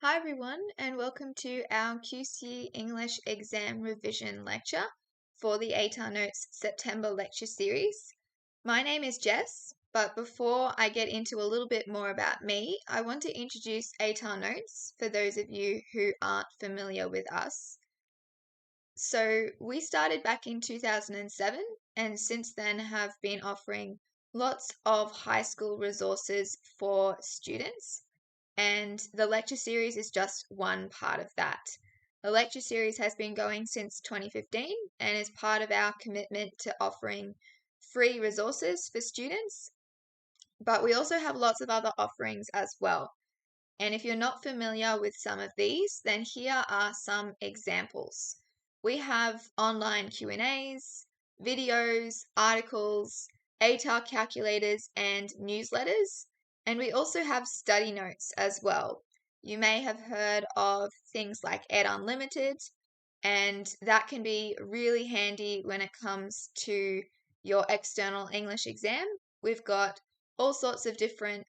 Hi everyone, and welcome to our QCE English exam revision lecture for the ATAR Notes September lecture series. My name is Jess, but before I get into a little bit more about me, I want to introduce ATAR Notes for those of you who aren't familiar with us. So we started back in 2007 and since then have been offering lots of high school resources for students. And the lecture series is just one part of that. The lecture series has been going since 2015 and is part of our commitment to offering free resources for students. But we also have lots of other offerings as well. And if you're not familiar with some of these, then here are some examples. We have online Q&As, videos, articles, ATAR calculators, and newsletters. And we also have study notes as well. You may have heard of things like Ed Unlimited, and that can be really handy when it comes to your external English exam. We've got all sorts of different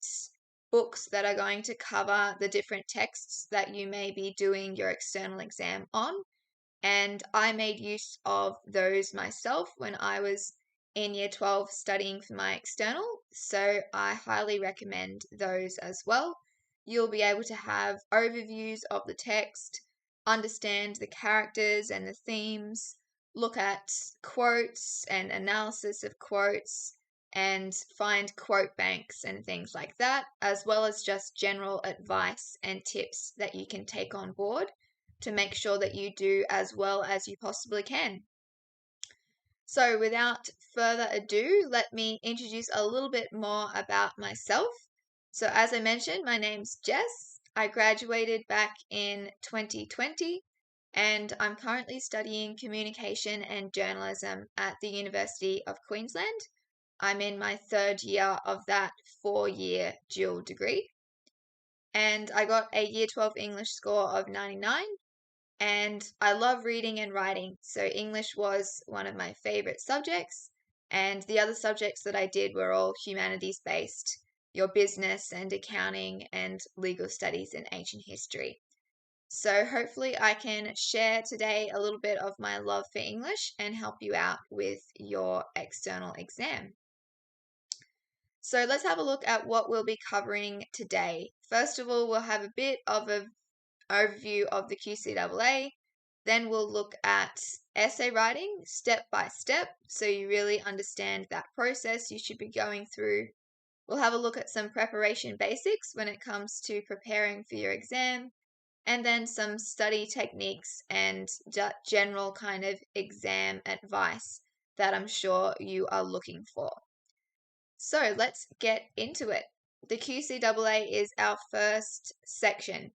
books that are going to cover the different texts that you may be doing your external exam on. And I made use of those myself when I was in year 12 studying for my external. So I highly recommend those as well. You'll be able to have overviews of the text, understand the characters and the themes, look at quotes and analysis of quotes, and find quote banks and things like that, as well as just general advice and tips that you can take on board to make sure that you do as well as you possibly can. So without further ado, let me introduce a little bit more about myself. So as I mentioned, my name's Jess. I graduated back in 2020 and I'm currently studying communication and journalism at the University of Queensland. I'm in my third year of that 4-year dual degree. And I got a year 12 English score of 99. And I love reading and writing. So English was one of my favorite subjects. And the other subjects that I did were all humanities based, your business and accounting and legal studies and ancient history. So hopefully I can share today a little bit of my love for English and help you out with your external exam. So let's have a look at what we'll be covering today. First of all, we'll have a bit of an overview of the QCEE. Then we'll look at essay writing step by step so you really understand that process you should be going through. We'll have a look at some preparation basics when it comes to preparing for your exam, and then some study techniques and general kind of exam advice that I'm sure you are looking for. So let's get into it. The QCEE is our first section.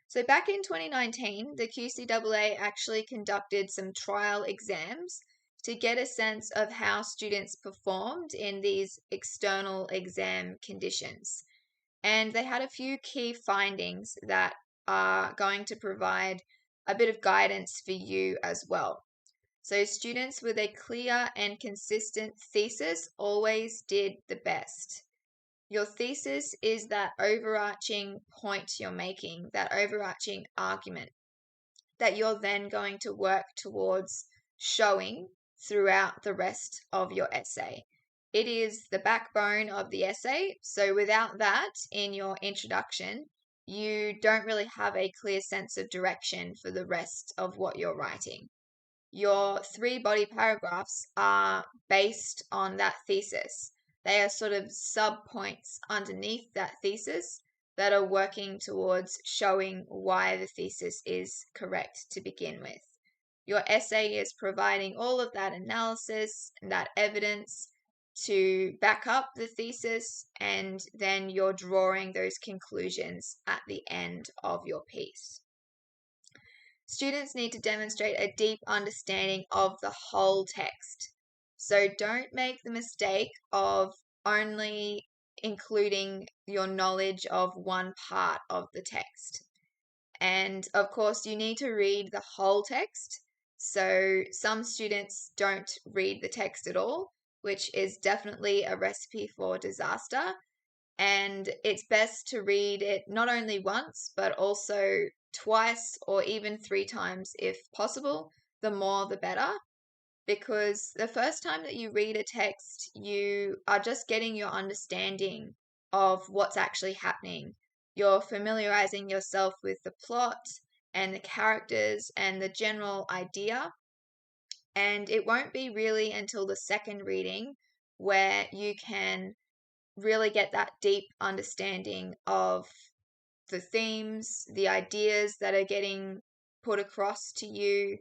So back in 2019, the QCEE actually conducted some trial exams to get a sense of how students performed in these external exam conditions. And they had a few key findings that are going to provide a bit of guidance for you as well. So students with a clear and consistent thesis always did the best. Your thesis is that overarching point you're making, that overarching argument that you're then going to work towards showing throughout the rest of your essay. It is the backbone of the essay, so without that in your introduction, you don't really have a clear sense of direction for the rest of what you're writing. Your 3 body paragraphs are based on that thesis. They are sort of sub-points underneath that thesis that are working towards showing why the thesis is correct to begin with. Your essay is providing all of that analysis and that evidence to back up the thesis, and then you're drawing those conclusions at the end of your piece. Students need to demonstrate a deep understanding of the whole text. So don't make the mistake of only including your knowledge of one part of the text. And of course, you need to read the whole text. So some students don't read the text at all, which is definitely a recipe for disaster. And it's best to read it not only once, but also twice or even 3 times if possible. The more, the better, because the first time that you read a text, you are just getting your understanding of what's actually happening. You're familiarizing yourself with the plot and the characters and the general idea. And it won't be really until the second reading where you can really get that deep understanding of the themes, the ideas that are getting put across to you,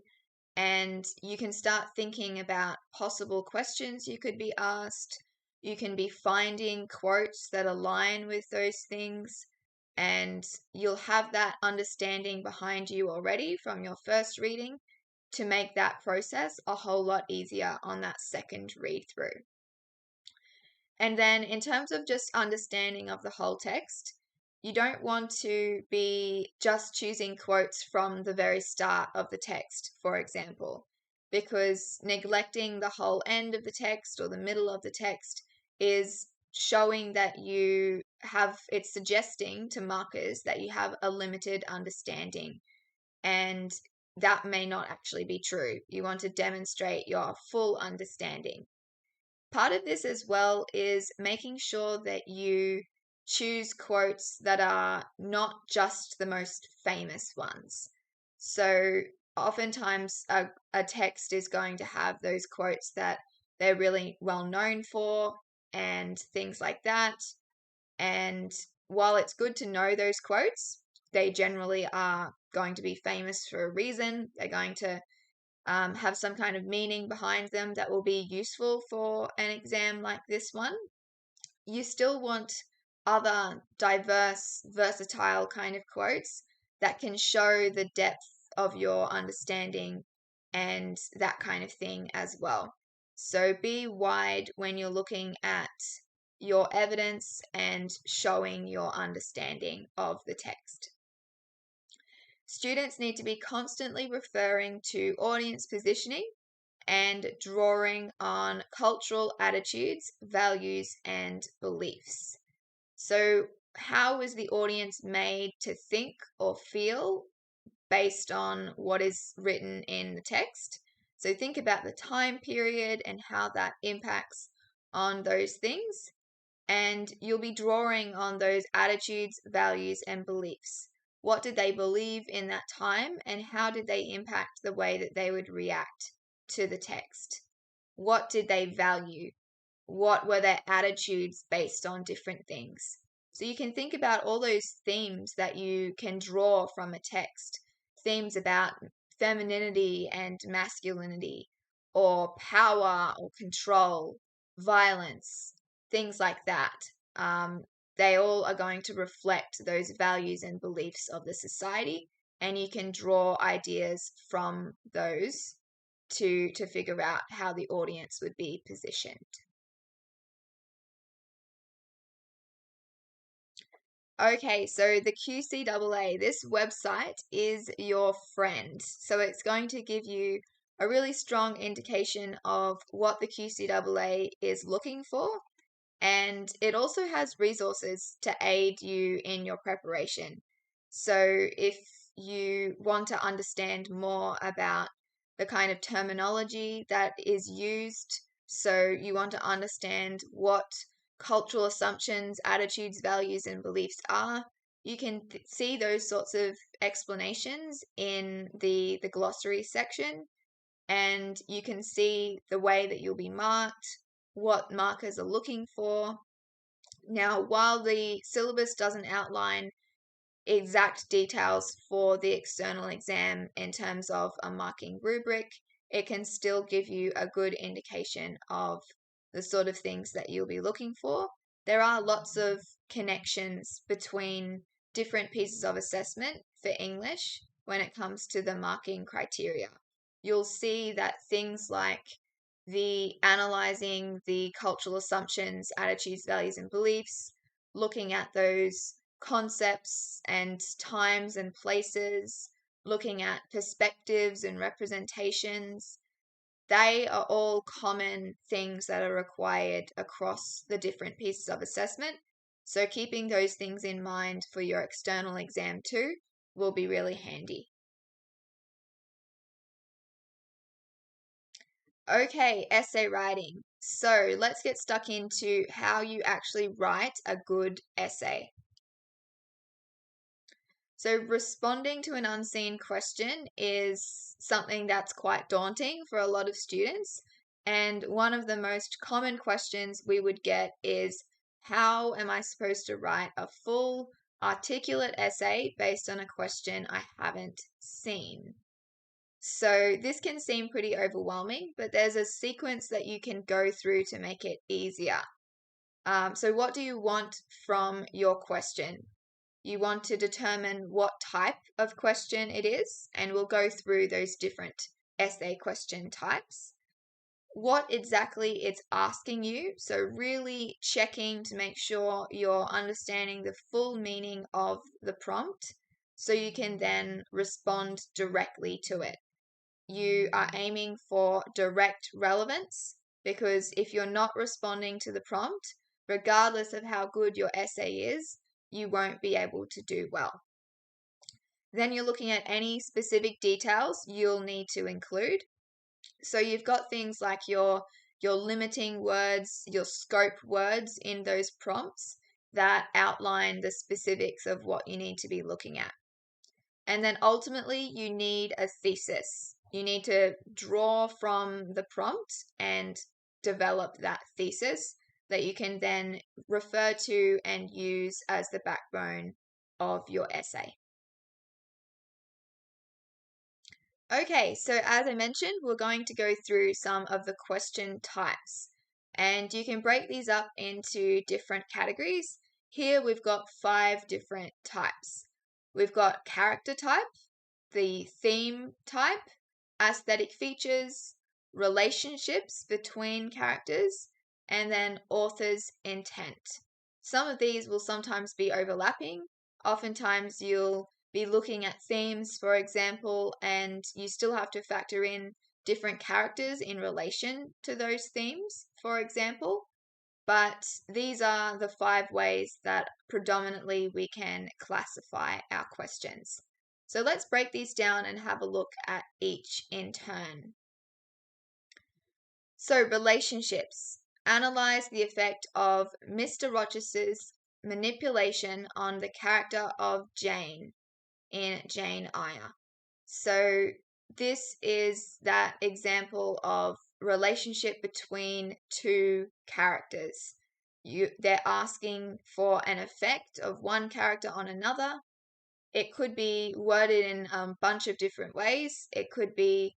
and you can start thinking about possible questions you could be asked. You can be finding quotes that align with those things, and you'll have that understanding behind you already from your first reading to make that process a whole lot easier on that second read through. And then, in terms of just understanding of the whole text, you don't want to be just choosing quotes from the very start of the text, for example, because neglecting the whole end of the text or the middle of the text is showing that it's suggesting to markers that you have a limited understanding, and that may not actually be true. You want to demonstrate your full understanding. Part of this as well is making sure that you choose quotes that are not just the most famous ones. So oftentimes a text is going to have those quotes that they're really well known for and things like that. And while it's good to know those quotes, they generally are going to be famous for a reason. They're going to have some kind of meaning behind them that will be useful for an exam like this one. You still want other diverse, versatile kind of quotes that can show the depth of your understanding and that kind of thing as well. So be wide when you're looking at your evidence and showing your understanding of the text. Students need to be constantly referring to audience positioning and drawing on cultural attitudes, values, and beliefs. So, how is the audience made to think or feel based on what is written in the text? So, think about the time period and how that impacts on those things. And you'll be drawing on those attitudes, values, and beliefs. What did they believe in that time, and how did they impact the way that they would react to the text? What did they value? What were their attitudes based on different things? So you can think about all those themes that you can draw from a text, themes about femininity and masculinity, or power or control, violence, things like that. They all are going to reflect those values and beliefs of the society, and you can draw ideas from those to figure out how the audience would be positioned. Okay, so the QCEE, this website is your friend. So it's going to give you a really strong indication of what the QCEE is looking for. And it also has resources to aid you in your preparation. So if you want to understand more about the kind of terminology that is used, so you want to understand what cultural assumptions, attitudes, values, and beliefs are, you can see those sorts of explanations in the glossary section, and you can see the way that you'll be marked, what markers are looking for. Now, while the syllabus doesn't outline exact details for the external exam in terms of a marking rubric, it can still give you a good indication of the sort of things that you'll be looking for. There are lots of connections between different pieces of assessment for English when it comes to the marking criteria. You'll see that things like the analyzing the cultural assumptions, attitudes, values, and beliefs, looking at those concepts and times and places, looking at perspectives and representations. They are all common things that are required across the different pieces of assessment, So keeping those things in mind for your external exam too will be really handy. Okay, essay writing. So let's get stuck into how you actually write a good essay. So responding to an unseen question is something that's quite daunting for a lot of students. And one of the most common questions we would get is, how am I supposed to write a full, articulate essay based on a question I haven't seen? So this can seem pretty overwhelming, but there's a sequence that you can go through to make it easier. So what do you want from your question? You want to determine what type of question it is, and we'll go through those different essay question types. What exactly it's asking you, so really checking to make sure you're understanding the full meaning of the prompt so you can then respond directly to it. You are aiming for direct relevance, because if you're not responding to the prompt, regardless of how good your essay is, you won't be able to do well. Then you're looking at any specific details you'll need to include. So you've got things like your limiting words, your scope words in those prompts that outline the specifics of what you need to be looking at. And then ultimately, you need a thesis. You need to draw from the prompt and develop that thesis that you can then refer to and use as the backbone of your essay. Okay, so as I mentioned, we're going to go through some of the question types, and you can break these up into different categories. Here we've got 5 different types. We've got character type, the theme type, aesthetic features, relationships between characters, and then author's intent. Some of these will sometimes be overlapping. Oftentimes you'll be looking at themes, for example, and you still have to factor in different characters in relation to those themes, for example. But these are the 5 ways that predominantly we can classify our questions. So let's break these down and have a look at each in turn. So, relationships. Analyze the effect of Mr. Rochester's manipulation on the character of Jane in Jane Eyre. So, this is that example of relationship between 2 characters. They're asking for an effect of one character on another. It could be worded in a bunch of different ways. It could be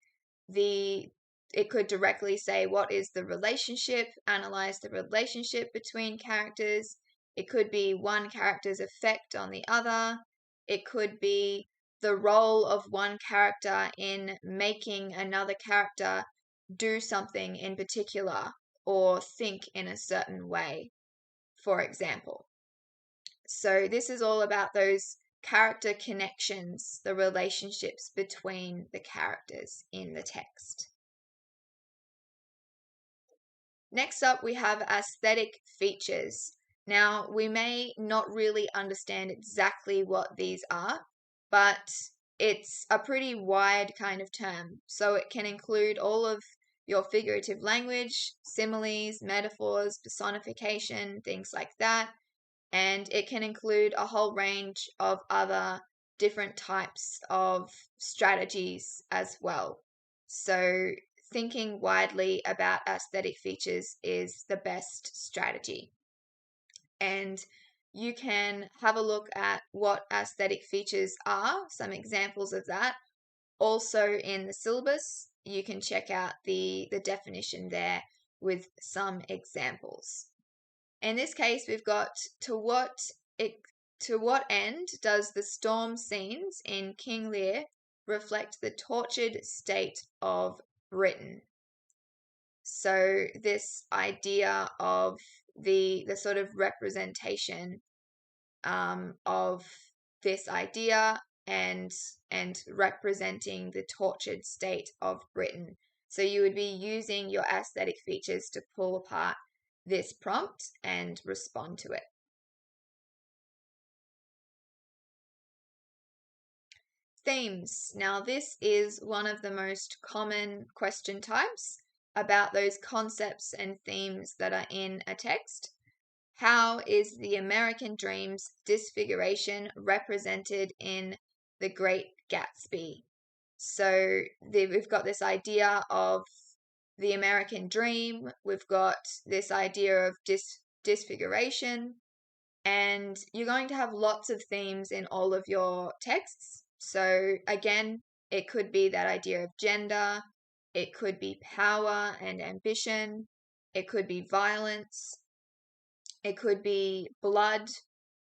it could directly say, what is the relationship, analyze the relationship between characters. It could be one character's effect on the other. It could be the role of one character in making another character do something in particular or think in a certain way, for example. So this is all about those character connections, the relationships between the characters in the text. Next up, we have aesthetic features. Now, we may not really understand exactly what these are, but it's a pretty wide kind of term. So it can include all of your figurative language, similes, metaphors, personification, things like that. And it can include a whole range of other different types of strategies as well. So thinking widely about aesthetic features is the best strategy. And you can have a look at what aesthetic features are, some examples of that. Also in the syllabus, you can check out the definition there with some examples. In this case, we've got to what end does the storm scenes in King Lear reflect the tortured state of Britain? So this idea of the sort of representation of this idea and representing the tortured state of Britain. So you would be using your aesthetic features to pull apart this prompt and respond to it. Themes. Now, this is one of the most common question types about those concepts and themes that are in a text. How is the American dream's disfiguration represented in The Great Gatsby? So we've got this idea of the American dream, we've got this idea of disfiguration, and you're going to have lots of themes in all of your texts. So again, it could be that idea of gender, it could be power and ambition, it could be violence, it could be blood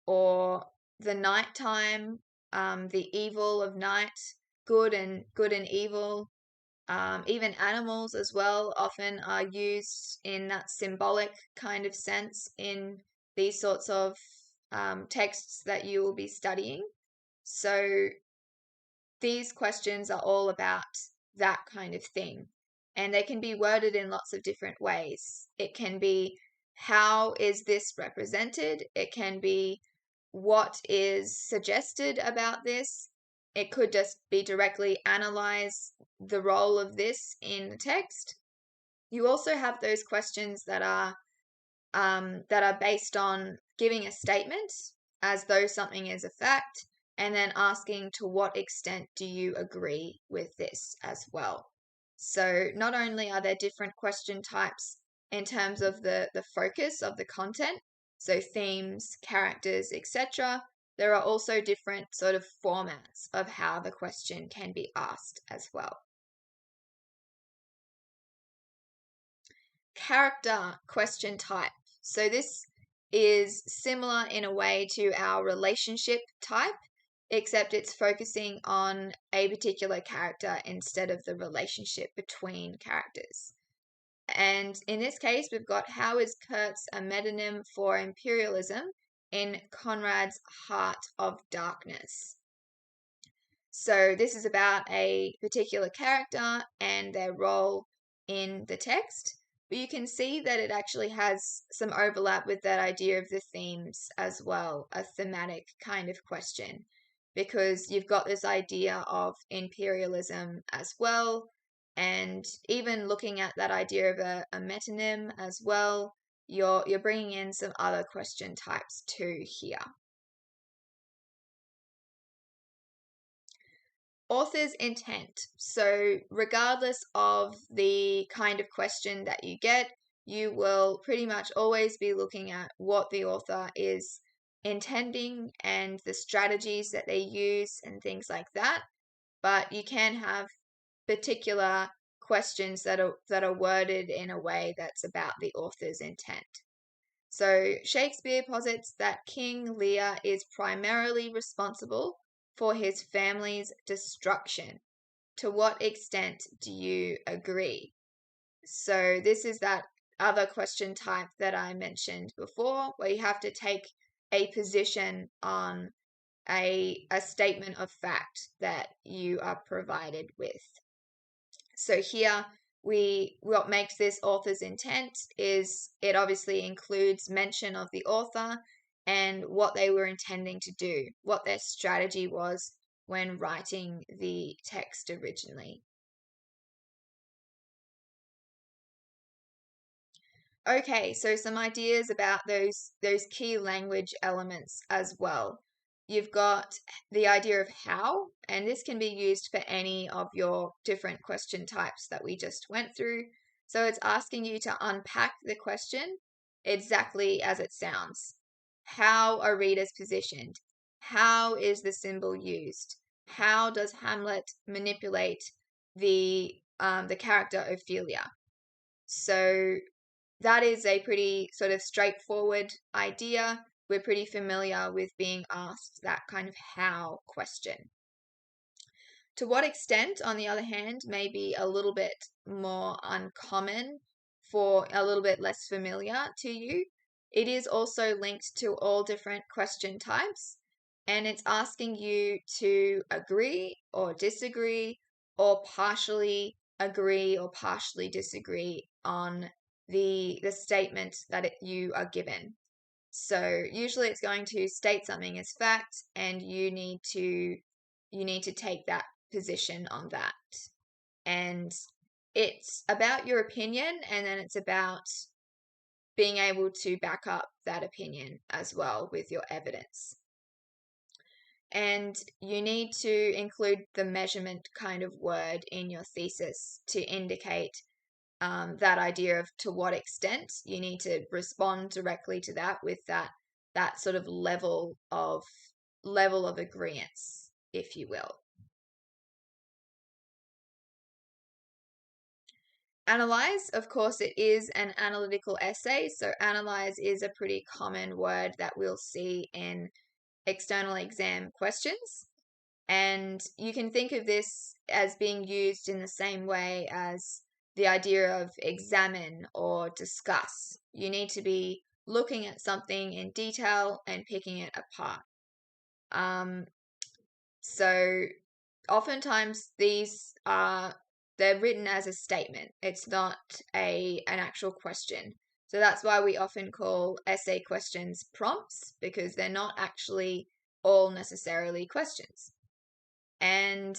or the nighttime, the evil of night, good and evil. Even animals as well often are used in that symbolic kind of sense in these sorts of texts that you will be studying. So these questions are all about that kind of thing. And they can be worded in lots of different ways. It can be, how is this represented? It can be, what is suggested about this? It could just be directly analyze the role of this in the text. You also have those questions that are based on giving a statement as though something is a fact, and then asking to what extent do you agree with this as well. So not only are there different question types in terms of the focus of the content, so themes, characters, etc., there are also different sort of formats of how the question can be asked as well. Character question type. So this is similar in a way to our relationship type, except it's focusing on a particular character instead of the relationship between characters. And in this case, we've got, how is Kurtz a metonym for imperialism in Conrad's Heart of Darkness? So this is about a particular character and their role in the text. But you can see that it actually has some overlap with that idea of the themes as well, a thematic kind of question, because you've got this idea of imperialism as well, and even looking at that idea of a metonym as well, you're bringing in some other question types too here. Author's intent. So regardless of the kind of question that you get, you will pretty much always be looking at what the author is intending and the strategies that they use and things like that. But you can have particular questions that are worded in a way that's about the author's intent. So Shakespeare posits that King Lear is primarily responsible for his family's destruction. To what extent do you agree? So this is that other question type that I mentioned before, where you have to take a position on a statement of fact that you are provided with. So here, what makes this author's intent is it obviously includes mention of the author and what they were intending to do, what their strategy was when writing the text originally. Okay, so some ideas about those key language elements as well. You've got the idea of how, and this can be used for any of your different question types that we just went through. So it's asking you to unpack the question exactly as it sounds. How are readers positioned? How is the symbol used? How does Hamlet manipulate the character Ophelia? So that is a pretty sort of straightforward idea. We're pretty familiar with being asked that kind of how question. To what extent, on the other hand, may be a little bit more uncommon, for a little bit less familiar to you. It is also linked to all different question types, and it's asking you to agree or disagree or partially agree or partially disagree on the statement that you are given. So usually it's going to state something as fact, and you need to you need to take that position on that. And it's about your opinion, and then it's about being able to back up that opinion as well with your evidence. And you need to include the measurement kind of word in your thesis to indicate that idea of to what extent you need to respond directly to that with that sort of level of agreeance, if you will. Analyze, of course, it is an analytical essay. So analyze is a pretty common word that we'll see in external exam questions. And you can think of this as being used in the same way as the idea of examine or discuss. You need to be looking at something in detail and picking it apart. So oftentimes they're written as a statement. It's not an actual question. So that's why we often call essay questions prompts, because they're not actually all necessarily questions. And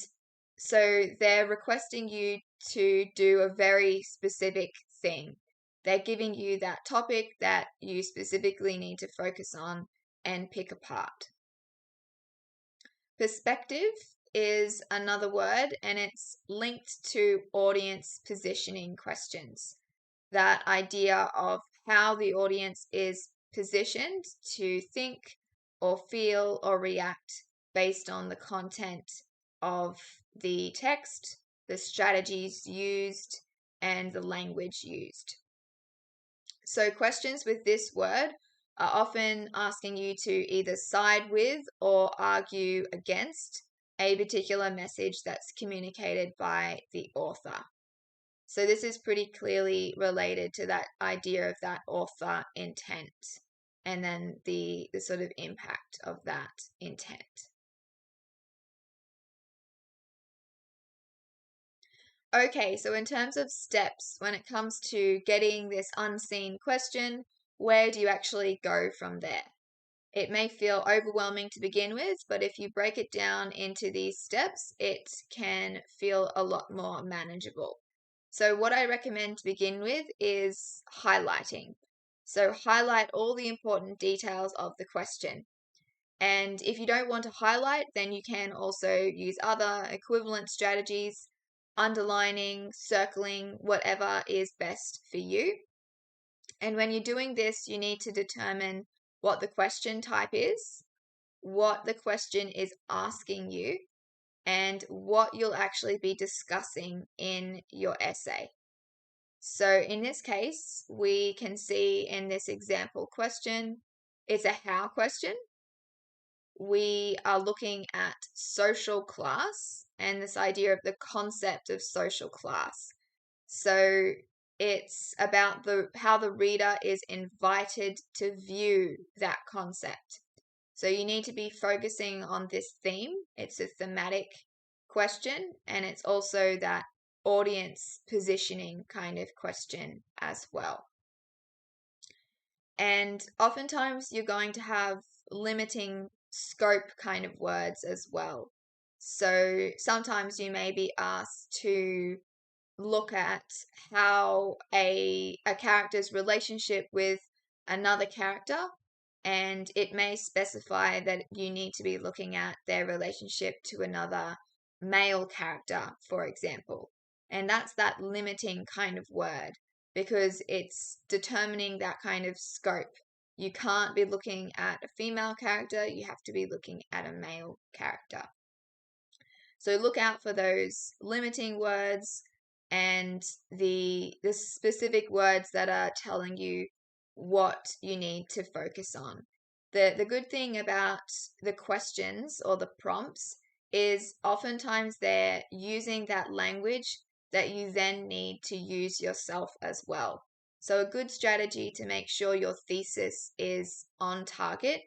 so they're requesting you to do a very specific thing. They're giving you that topic that you specifically need to focus on and pick apart. Perspective is another word, and it's linked to audience positioning questions. That idea of how the audience is positioned to think or feel or react based on the content of the text, the strategies used, and the language used. So questions with this word are often asking you to either side with or argue against a particular message that's communicated by the author. So this is pretty clearly related to that idea of that author intent and then the sort of impact of that intent. Okay, so in terms of steps, when it comes to getting this unseen question, where do you actually go from there? It may feel overwhelming to begin with, but if you break it down into these steps, it can feel a lot more manageable. So what I recommend to begin with is highlighting. So highlight all the important details of the question. And if you don't want to highlight, then you can also use other equivalent strategies, underlining, circling, whatever is best for you. And when you're doing this, you need to determine what the question type is, what the question is asking you, and what you'll actually be discussing in your essay. So in this case, we can see in this example question, it's a how question. We are looking at social class and this idea of the concept of social class. So it's about how the reader is invited to view that concept. So you need to be focusing on this theme. It's a thematic question, and it's also that audience positioning kind of question as well. And oftentimes you're going to have limiting scope kind of words as well. So sometimes you may be asked to look at how a character's relationship with another character, and it may specify that you need to be looking at their relationship to another male character, for example. And that's that limiting kind of word because it's determining that kind of scope. You can't be looking at a female character, you have to be looking at a male character. So look out for those limiting words and the specific words that are telling you what you need to focus on. The good thing about the questions or the prompts is oftentimes they're using that language that you then need to use yourself as well. So a good strategy to make sure your thesis is on target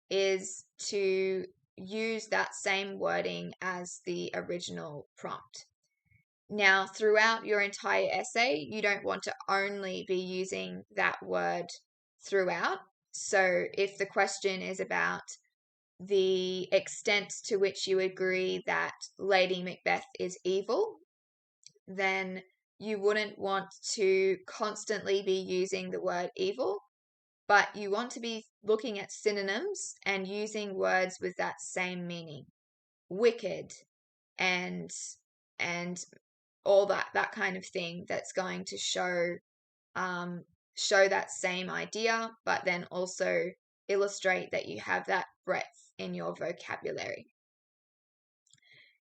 is to use that same wording as the original prompt. Now, throughout your entire essay, you don't want to only be using that word throughout. So if the question is about the extent to which you agree that Lady Macbeth is evil, then you wouldn't want to constantly be using the word evil, but you want to be looking at synonyms and using words with that same meaning. Wicked and and all that kind of thing that's going to show that same idea, but then also illustrate that you have that breadth in your vocabulary.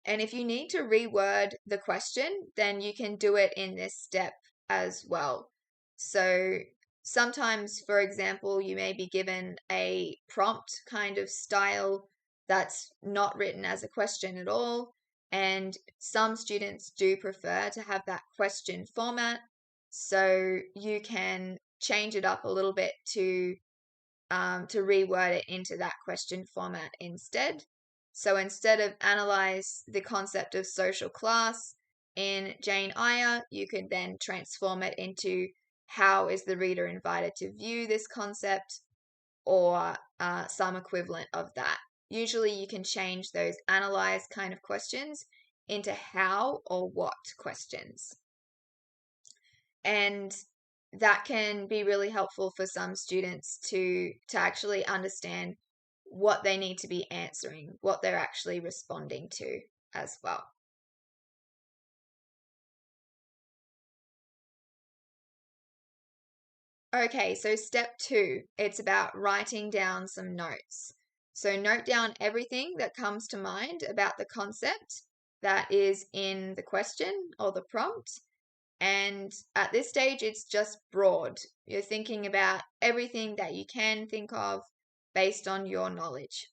And if you need to reword the question, then you can do it in this step as well. So sometimes, for example, you may be given a prompt kind of style that's not written as a question at all. And some students do prefer to have that question format. So you can change it up a little bit to reword it into that question format instead. So instead of analyze the concept of social class in Jane Eyre, you could then transform it into how is the reader invited to view this concept, or some equivalent of that. Usually you can change those analyze kind of questions into how or what questions. And that can be really helpful for some students to actually understand what they need to be answering, what they're actually responding to as well. Okay, so step 2, it's about writing down some notes. So note down everything that comes to mind about the concept that is in the question or the prompt. And at this stage, it's just broad. You're thinking about everything that you can think of based on your knowledge.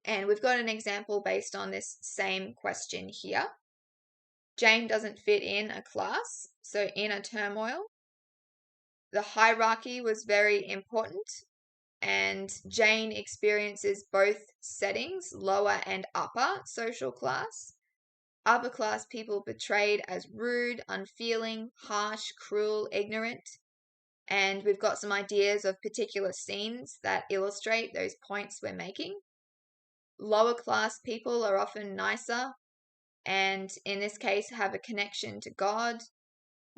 And we've got an example based on this same question here. Jane doesn't fit in a class, so inner turmoil. The hierarchy was very important, and Jane experiences both settings, lower and upper social class. Upper class people portrayed as rude, unfeeling, harsh, cruel, ignorant. And we've got some ideas of particular scenes that illustrate those points we're making. Lower class people are often nicer, and in this case have a connection to God.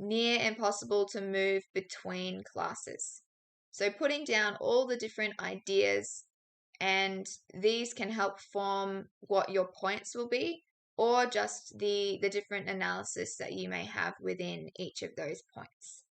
Near impossible to move between classes. So putting down all the different ideas, and these can help form what your points will be, or just the different analysis that you may have within each of those points.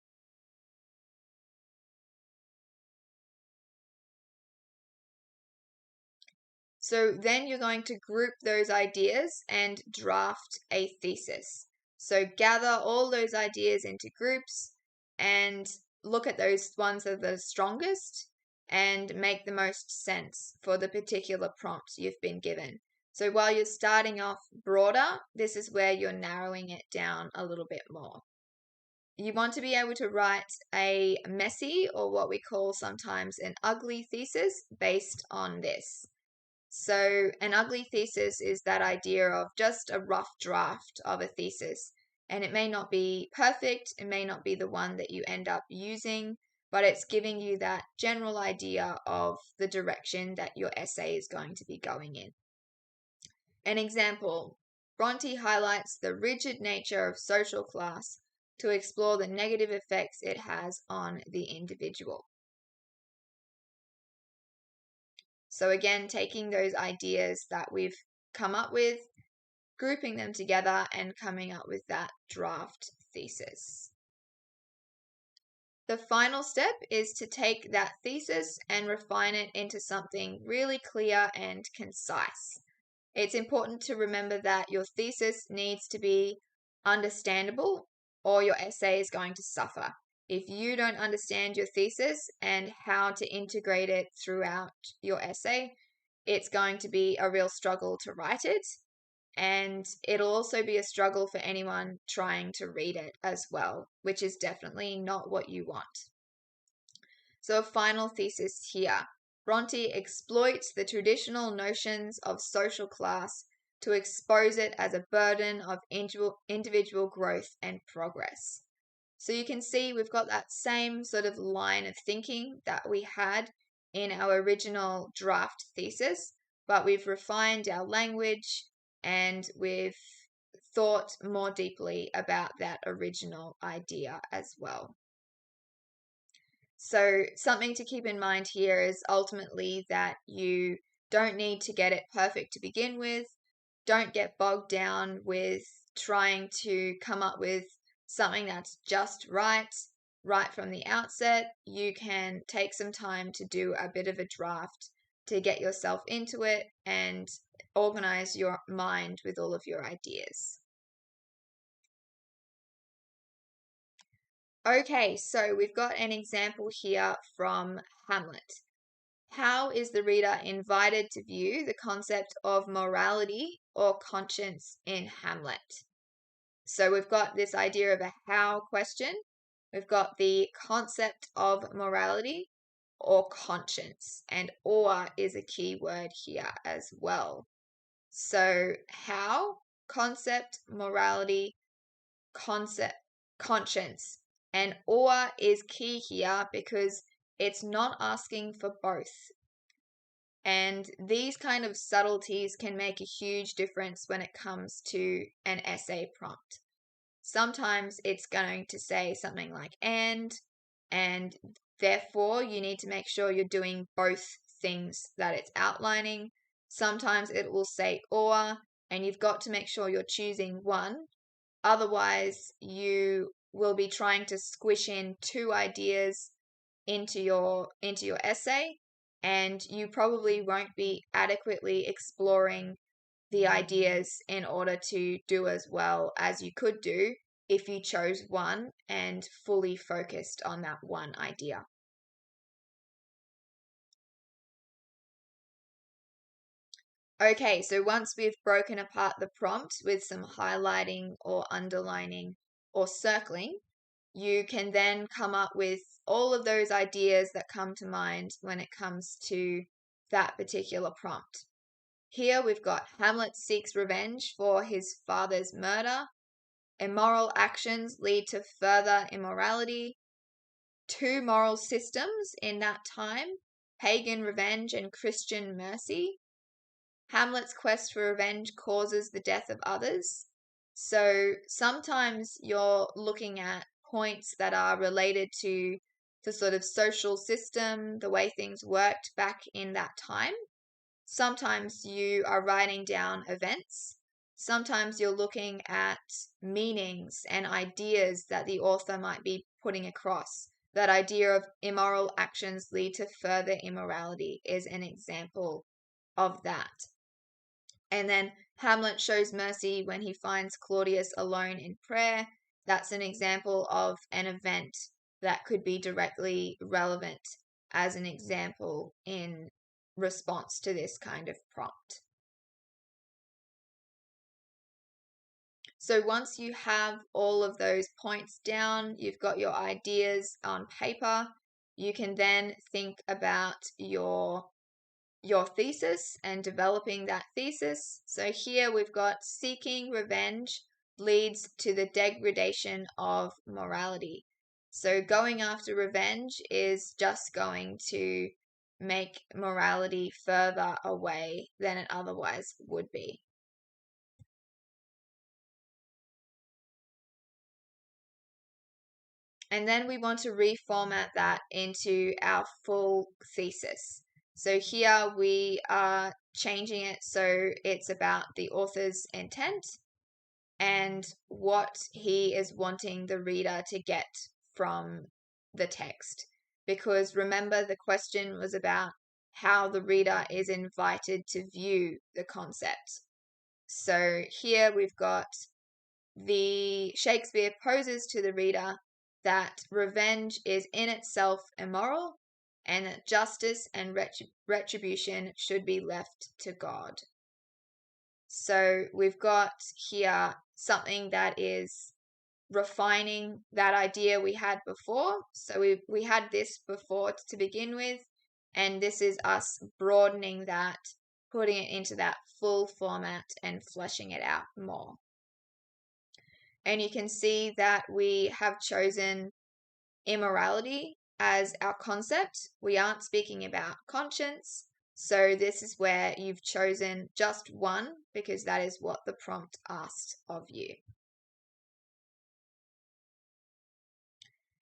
So then you're going to group those ideas and draft a thesis. So gather all those ideas into groups and look at those ones that are the strongest and make the most sense for the particular prompt you've been given. So while you're starting off broader, this is where you're narrowing it down a little bit more. You want to be able to write a messy, or what we call sometimes an ugly thesis based on this. So an ugly thesis is that idea of just a rough draft of a thesis. And it may not be perfect, it may not be the one that you end up using, but it's giving you that general idea of the direction that your essay is going to be going in. An example, Bronte highlights the rigid nature of social class to explore the negative effects it has on the individual. So again, taking those ideas that we've come up with, grouping them together, and coming up with that draft thesis. The final step is to take that thesis and refine it into something really clear and concise. It's important to remember that your thesis needs to be understandable, or your essay is going to suffer. If you don't understand your thesis and how to integrate it throughout your essay, it's going to be a real struggle to write it. And it'll also be a struggle for anyone trying to read it as well, which is definitely not what you want. So a final thesis here. Bronte exploits the traditional notions of social class to expose it as a burden of individual growth and progress. So you can see we've got that same sort of line of thinking that we had in our original draft thesis, but we've refined our language and we've thought more deeply about that original idea as well. So something to keep in mind here is ultimately that you don't need to get it perfect to begin with. Don't get bogged down with trying to come up with something that's just right from the outset. You can take some time to do a bit of a draft to get yourself into it and organize your mind with all of your ideas. Okay, so we've got an example here from Hamlet. How is the reader invited to view the concept of morality or conscience in Hamlet? So we've got this idea of a how question. We've got the concept of morality or conscience, and or is a key word here as well. So how, concept, morality, concept, conscience. And or is key here because it's not asking for both. And these kind of subtleties can make a huge difference when it comes to an essay prompt. Sometimes it's going to say something like and therefore you need to make sure you're doing both things that it's outlining. Sometimes it will say or, and you've got to make sure you're choosing one. Otherwise, you will be trying to squish in two ideas into your essay, and you probably won't be adequately exploring the ideas in order to do as well as you could do if you chose one and fully focused on that one idea. Okay, so once we've broken apart the prompt with some highlighting or underlining or circling, you can then come up with all of those ideas that come to mind when it comes to that particular prompt. Here we've got Hamlet seeks revenge for his father's murder. Immoral actions lead to further immorality. Two moral systems in that time, pagan revenge and Christian mercy. Hamlet's quest for revenge causes the death of others. So sometimes you're looking at points that are related to the sort of social system, the way things worked back in that time. Sometimes you are writing down events. Sometimes you're looking at meanings and ideas that the author might be putting across. That idea of immoral actions lead to further immorality is an example of that. And then Hamlet shows mercy when he finds Claudius alone in prayer. That's an example of an event that could be directly relevant as an example in response to this kind of prompt. So once you have all of those points down, you've got your ideas on paper, you can then think about your thesis and developing that thesis. So here we've got seeking revenge leads to the degradation of morality. So going after revenge is just going to make morality further away than it otherwise would be. And then we want to reformat that into our full thesis. So here we are changing it so it's about the author's intent and what he is wanting the reader to get from the text. Because remember, the question was about how the reader is invited to view the concept. So here we've got the Shakespeare poses to the reader that revenge is in itself immoral and that justice and retribution should be left to God. So we've got here something that is refining that idea we had before. So we had this before to begin with, and this is us broadening that, putting it into that full format and fleshing it out more. And you can see that we have chosen immorality as our concept. We aren't speaking about conscience. So this is where you've chosen just one because that is what the prompt asked of you.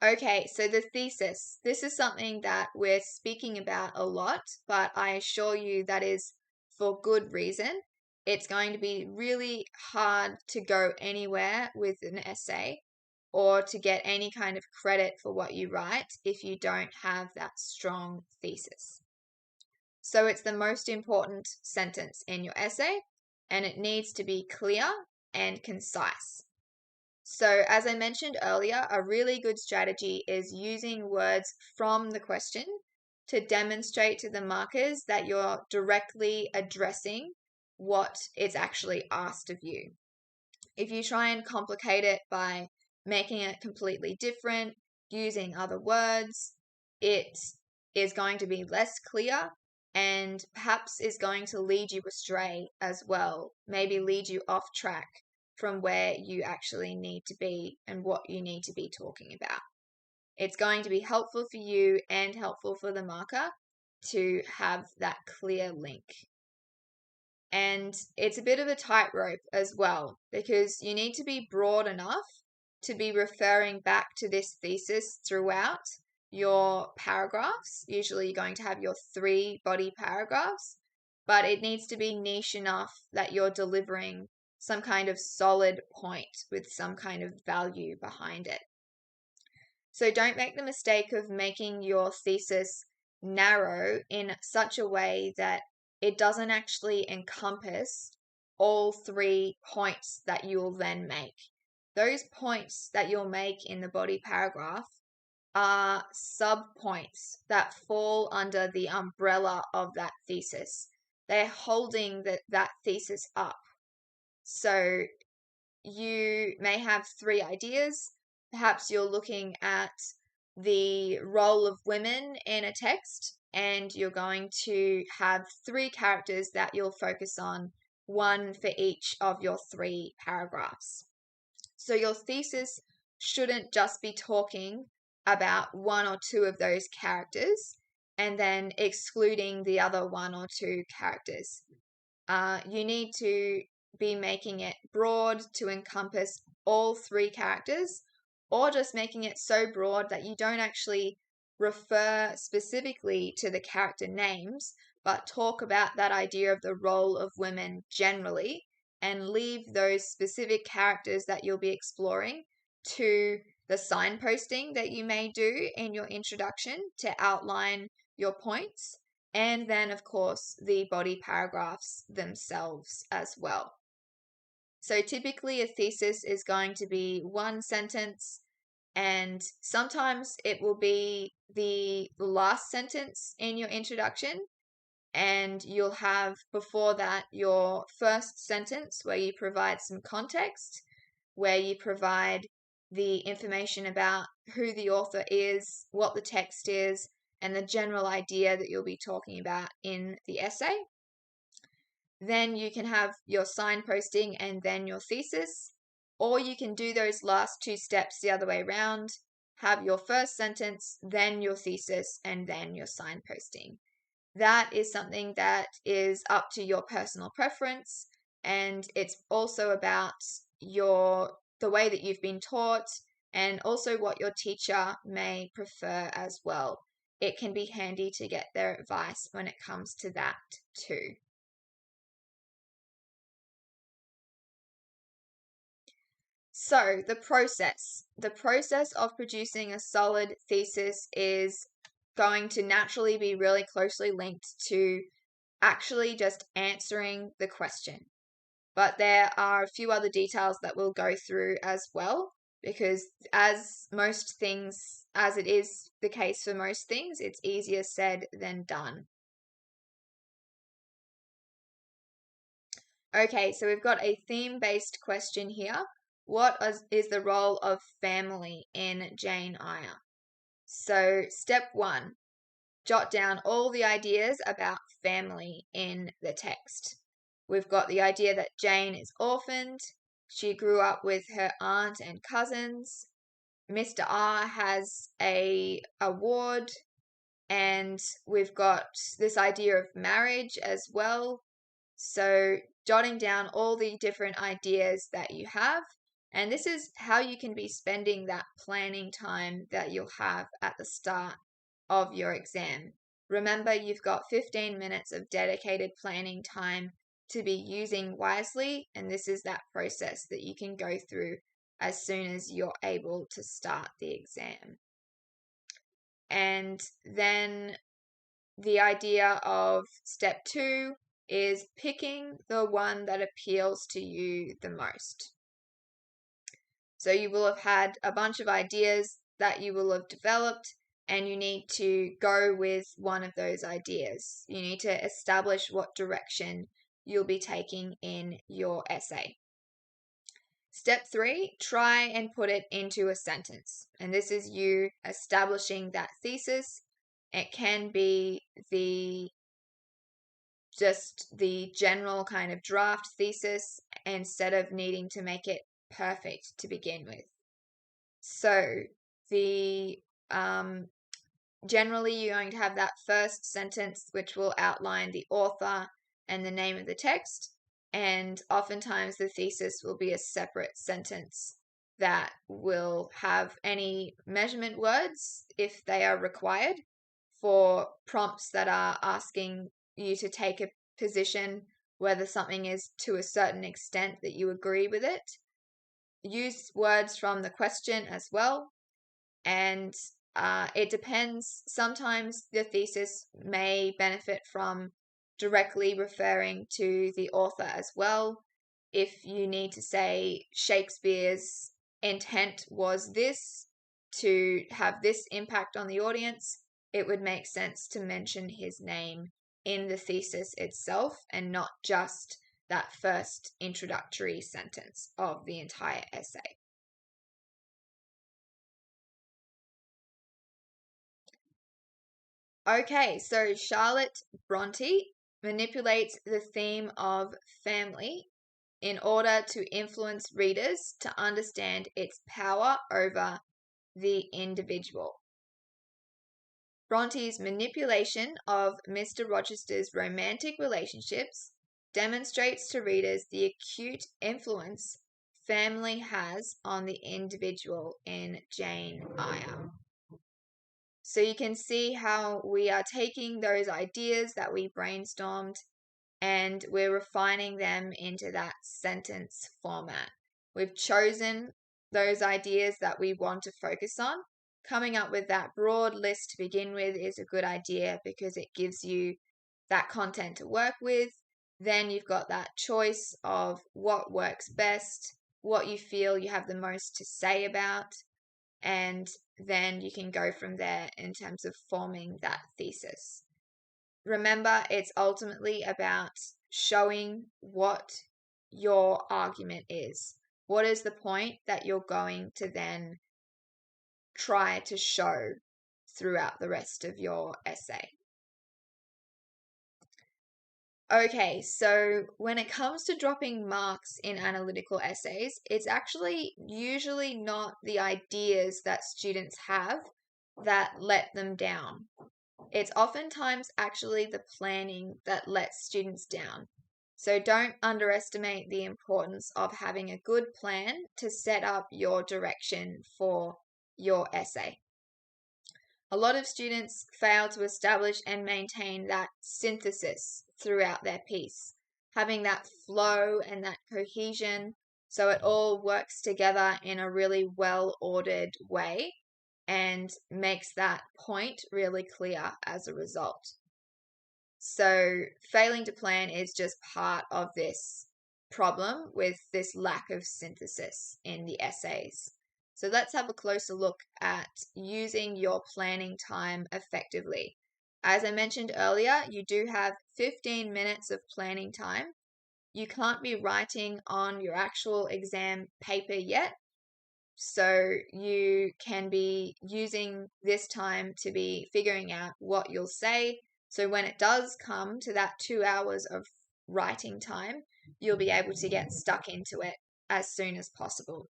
Okay, so the thesis. This is something that we're speaking about a lot, but I assure you that is for good reason. It's going to be really hard to go anywhere with an essay or to get any kind of credit for what you write if you don't have that strong thesis. So it's the most important sentence in your essay, and it needs to be clear and concise. So, as I mentioned earlier, a really good strategy is using words from the question to demonstrate to the markers that you're directly addressing what is actually asked of you. If you try and complicate it by making it completely different, using other words, it is going to be less clear and perhaps is going to lead you astray as well, maybe lead you off track from where you actually need to be and what you need to be talking about. It's going to be helpful for you and helpful for the marker to have that clear link. And it's a bit of a tightrope as well because you need to be broad enough to be referring back to this thesis throughout your paragraphs. Usually you're going to have your 3 body paragraphs, but it needs to be niche enough that you're delivering some kind of solid point with some kind of value behind it. So don't make the mistake of making your thesis narrow in such a way that it doesn't actually encompass all 3 points that you'll then make. Those points that you'll make in the body paragraph are sub-points that fall under the umbrella of that thesis. They're holding that thesis up. So you may have 3 ideas. Perhaps you're looking at the role of women in a text, and you're going to have 3 characters that you'll focus on, 1 for each of your 3 paragraphs. So your thesis shouldn't just be talking about 1 or 2 of those characters and then excluding the other 1 or 2 characters. You need to be making it broad to encompass all 3 characters, or just making it so broad that you don't actually refer specifically to the character names, but talk about that idea of the role of women generally and leave those specific characters that you'll be exploring to the signposting that you may do in your introduction to outline your points, and then, of course, the body paragraphs themselves as well. So typically a thesis is going to be 1 sentence, and sometimes it will be the last sentence in your introduction, and you'll have before that your first sentence where you provide some context, where you provide the information about who the author is, what the text is, and the general idea that you'll be talking about in the essay. Then you can have your signposting and then your thesis, or you can do those last 2 steps the other way around, have your first sentence, then your thesis, and then your signposting. That is something that is up to your personal preference, and it's also about the way that you've been taught and also what your teacher may prefer as well. It can be handy to get their advice when it comes to that too. So the process of producing a solid thesis is going to naturally be really closely linked to actually just answering the question. But there are a few other details that we'll go through as well, because as it is the case for most things, it's easier said than done. Okay, so we've got a theme-based question here. What is the role of family in Jane Eyre? So step 1, jot down all the ideas about family in the text. We've got the idea that Jane is orphaned. She grew up with her aunt and cousins. Mr. R has a ward. And we've got this idea of marriage as well. So jotting down all the different ideas that you have, and this is how you can be spending that planning time that you'll have at the start of your exam. Remember, you've got 15 minutes of dedicated planning time to be using wisely, and this is that process that you can go through as soon as you're able to start the exam. And then the idea of step 2 is picking the one that appeals to you the most. So you will have had a bunch of ideas that you will have developed, and you need to go with one of those ideas. You need to establish what direction you'll be taking in your essay. Step 3, try and put it into a sentence. And this is you establishing that thesis. It can be just the general kind of draft thesis instead of needing to make it perfect to begin with. So the generally you're going to have that first sentence which will outline the author and the name of the text, and oftentimes the thesis will be a separate sentence that will have any measurement words if they are required for prompts that are asking you to take a position whether something is to a certain extent that you agree with it. Use words from the question as well, and it depends. Sometimes the thesis may benefit from directly referring to the author as well. If you need to say Shakespeare's intent was this to have this impact on the audience, it would make sense to mention his name in the thesis itself and not just that first introductory sentence of the entire essay. Okay, so Charlotte Bronte manipulates the theme of family in order to influence readers to understand its power over the individual. Bronte's manipulation of Mr. Rochester's romantic relationships demonstrates to readers the acute influence family has on the individual in Jane Eyre. So you can see how we are taking those ideas that we brainstormed and we're refining them into that sentence format. We've chosen those ideas that we want to focus on. Coming up with that broad list to begin with is a good idea because it gives you that content to work with. Then you've got that choice of what works best, what you feel you have the most to say about, and then you can go from there in terms of forming that thesis. Remember, it's ultimately about showing what your argument is. What is the point that you're going to then try to show throughout the rest of your essay? Okay, so when it comes to dropping marks in analytical essays, it's actually usually not the ideas that students have that let them down. It's oftentimes actually the planning that lets students down. So don't underestimate the importance of having a good plan to set up your direction for your essay. A lot of students fail to establish and maintain that synthesis throughout their piece, having that flow and that cohesion so it all works together in a really well-ordered way and makes that point really clear as a result. So failing to plan is just part of this problem with this lack of synthesis in the essays. So let's have a closer look at using your planning time effectively. As I mentioned earlier, you do have 15 minutes of planning time. You can't be writing on your actual exam paper yet, so you can be using this time to be figuring out what you'll say. So when it does come to that 2 hours of writing time, you'll be able to get stuck into it as soon as possible.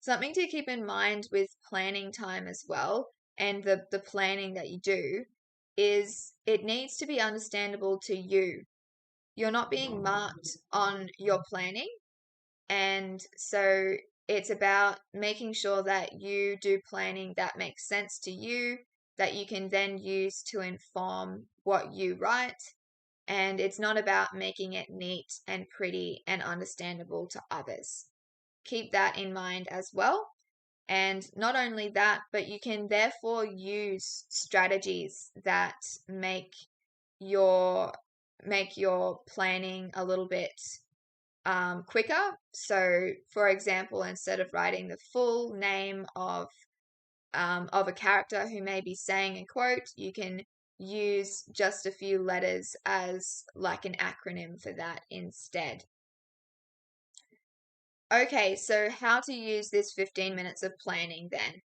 Something to keep in mind with planning time as well and the planning that you do is it needs to be understandable to you. You're not being marked on your planning, and so it's about making sure that you do planning that makes sense to you, that you can then use to inform what you write. And it's not about making it neat and pretty and understandable to others. Keep that in mind as well. And not only that, but you can therefore use strategies that make your planning a little bit quicker. So, for example, instead of writing the full name of a character who may be saying a quote, you can use just a few letters as like an acronym for that instead. Okay, so how to use this 15 minutes of planning then?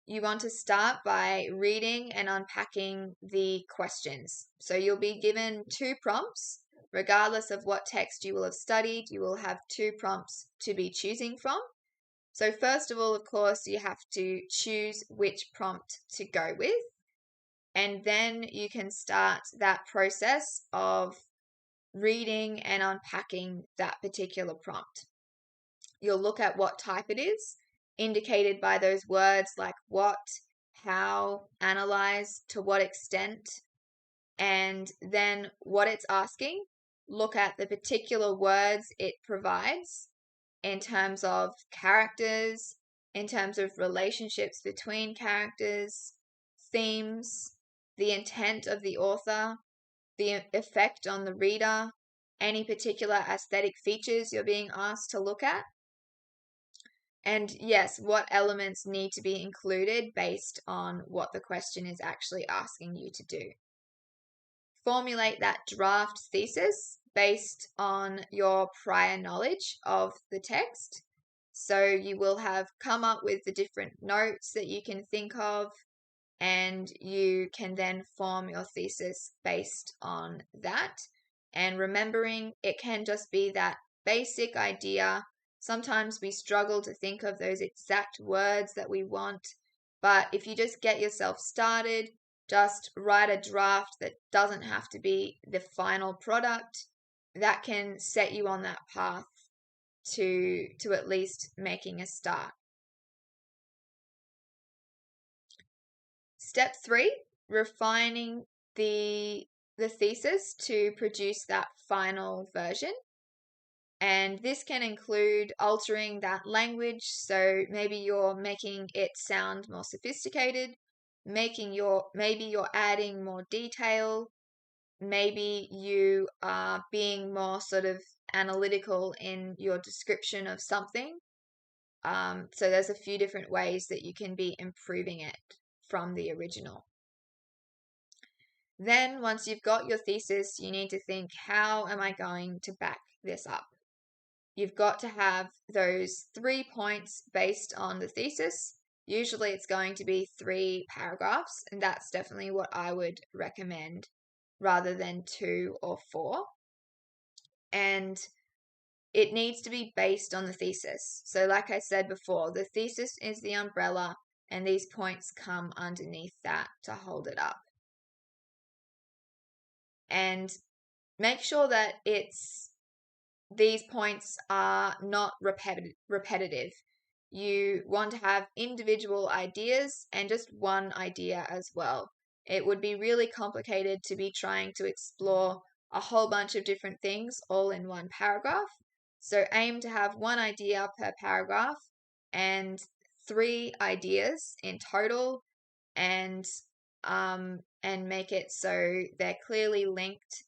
You want to start by reading and unpacking the questions. So you'll be given 2 prompts. Regardless of what text you will have studied, you will have 2 prompts to be choosing from. So first of all, of course, you have to choose which prompt to go with. And then you can start that process of reading and unpacking that particular prompt. You'll look at what type it is, indicated by those words like what, how, analyze, to what extent, and then what it's asking. Look at the particular words it provides in terms of characters, in terms of relationships between characters, themes, the intent of the author, the effect on the reader, any particular aesthetic features you're being asked to look at. And yes, what elements need to be included based on what the question is actually asking you to do. Formulate that draft thesis based on your prior knowledge of the text. So you will have come up with the different notes that you can think of, and you can then form your thesis based on that. And remembering it can just be that basic idea. Sometimes we struggle to think of those exact words that we want, but if you just get yourself started, just write a draft that doesn't have to be the final product, that can set you on that path to at least making a start. Step 3, refining the thesis to produce that final version. And this can include altering that language. So maybe you're making it sound more sophisticated, maybe you're adding more detail, maybe you are being more sort of analytical in your description of something. So there's a few different ways that you can be improving it from the original. Then once you've got your thesis, you need to think, how am I going to back this up? You've got to have those 3 points based on the thesis. Usually it's going to be 3 paragraphs, and that's definitely what I would recommend rather than 2 or 4. And it needs to be based on the thesis. So like I said before, the thesis is the umbrella, and these points come underneath that to hold it up. And make sure that these points are not repetitive. You want to have individual ideas and just one idea as well. It would be really complicated to be trying to explore a whole bunch of different things all in one paragraph. So aim to have one idea per paragraph and 3 ideas in total, and make it so they're clearly linked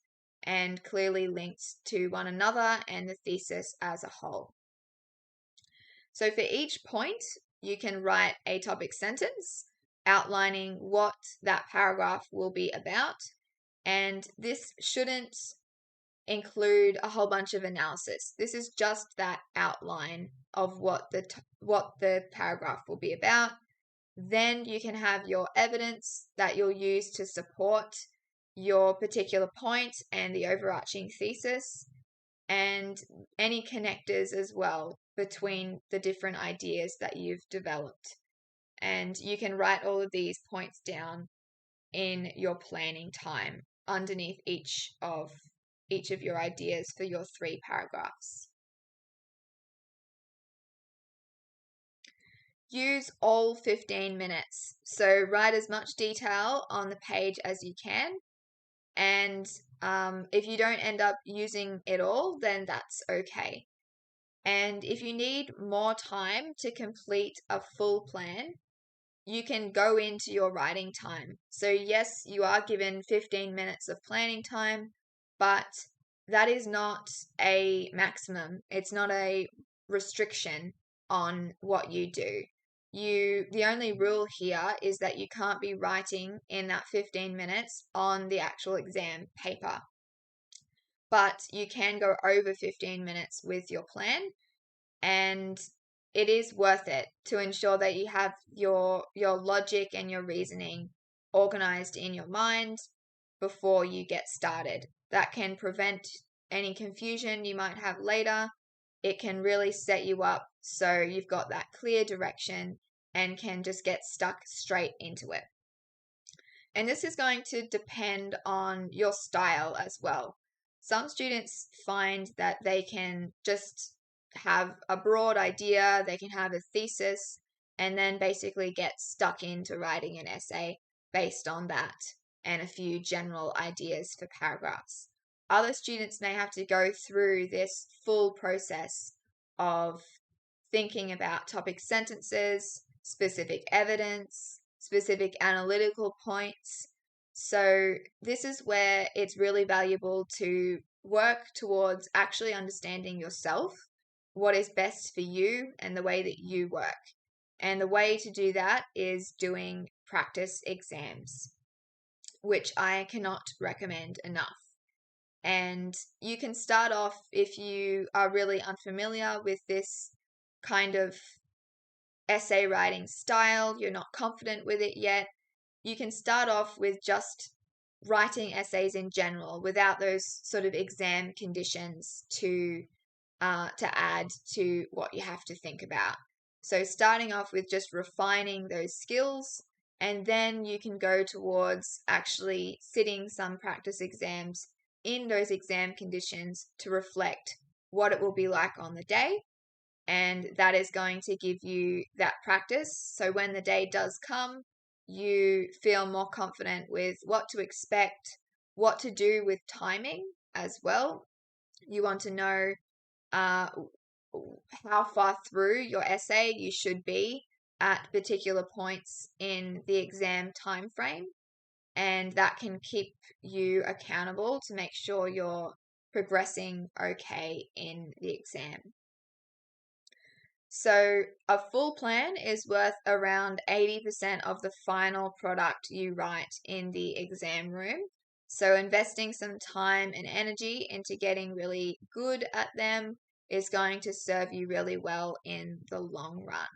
to one another and the thesis as a whole. So for each point, you can write a topic sentence outlining what that paragraph will be about, and this shouldn't include a whole bunch of analysis. This is just that outline of what the paragraph will be about. Then you can have your evidence that you'll use to support your particular point and the overarching thesis, and any connectors as well between the different ideas that you've developed. And you can write all of these points down in your planning time underneath each of your ideas for your 3 paragraphs. Use all 15 minutes. So write as much detail on the page as you can. And if you don't end up using it all, then that's okay. And if you need more time to complete a full plan, you can go into your writing time. So yes, you are given 15 minutes of planning time, but that is not a maximum. It's not a restriction on what you do. The only rule here is that you can't be writing in that 15 minutes on the actual exam paper. But you can go over 15 minutes with your plan, and it is worth it to ensure that you have your logic and your reasoning organized in your mind before you get started. That can prevent any confusion you might have later. It can really set you up so you've got that clear direction and can just get stuck straight into it. And this is going to depend on your style as well. Some students find that they can just have a broad idea, they can have a thesis, and then basically get stuck into writing an essay based on that and a few general ideas for paragraphs. Other students may have to go through this full process of thinking about topic sentences, specific evidence, specific analytical points. So this is where it's really valuable to work towards actually understanding yourself, what is best for you and the way that you work. And the way to do that is doing practice exams, which I cannot recommend enough. And you can start off, if you are really unfamiliar with this kind of essay writing style, you're not confident with it yet, you can start off with just writing essays in general without those sort of exam conditions to add to what you have to think about. So starting off with just refining those skills, and then you can go towards actually sitting some practice exams in those exam conditions to reflect what it will be like on the day. And that is going to give you that practice. So when the day does come, you feel more confident with what to expect, what to do with timing as well. You want to know how far through your essay you should be at particular points in the exam time frame, and that can keep you accountable to make sure you're progressing okay in the exam. So a full plan is worth around 80% of the final product you write in the exam room. So investing some time and energy into getting really good at them is going to serve you really well in the long run.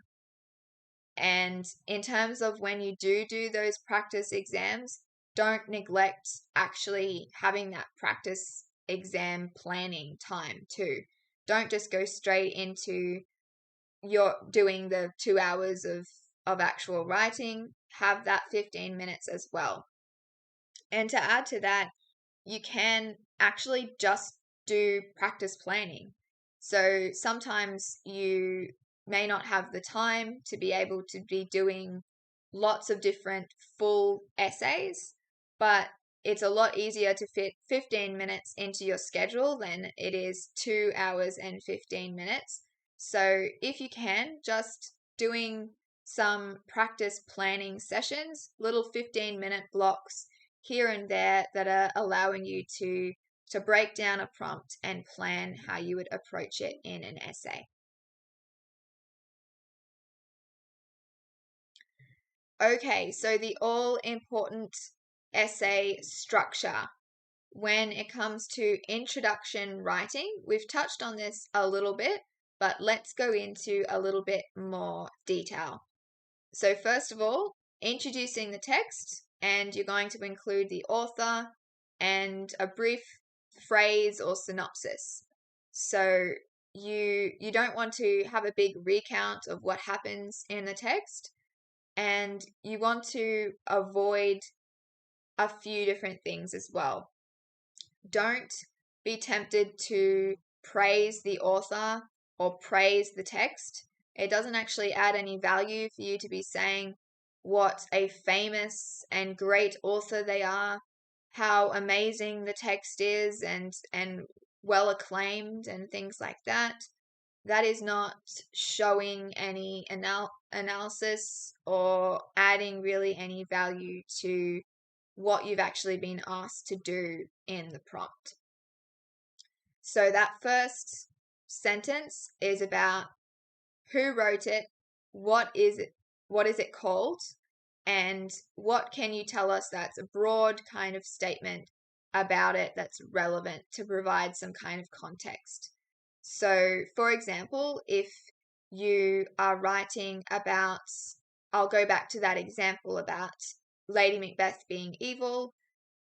And in terms of when you do those practice exams, don't neglect actually having that practice exam planning time too. Don't just go straight into you're doing the 2 hours of actual writing. Have that 15 minutes as well. And to add to that, you can actually just do practice planning. So sometimes you may not have the time to be able to be doing lots of different full essays, but it's a lot easier to fit 15 minutes into your schedule than it is 2 hours and 15 minutes. So if you can, just doing some practice planning sessions, little 15-minute blocks here and there that are allowing you to break down a prompt and plan how you would approach it in an essay. Okay, so the all-important essay structure. When it comes to introduction writing, we've touched on this a little bit, but let's go into a little bit more detail. So first of all, introducing the text, and you're going to include the author and a brief phrase or synopsis. So you don't want to have a big recount of what happens in the text. and you want to avoid a few different things as well. Don't be tempted to praise the author or praise the text. It doesn't actually add any value for you to be saying what a famous and great author they are, how amazing the text is and well acclaimed and things like that. That is not showing any analysis or adding really any value to what you've actually been asked to do in the prompt. So that first sentence is about who wrote it, what is it called, and what can you tell us that's a broad kind of statement about it that's relevant to provide some kind of context. So, for example, if you are writing about, I'll go back to that example about Lady Macbeth being evil,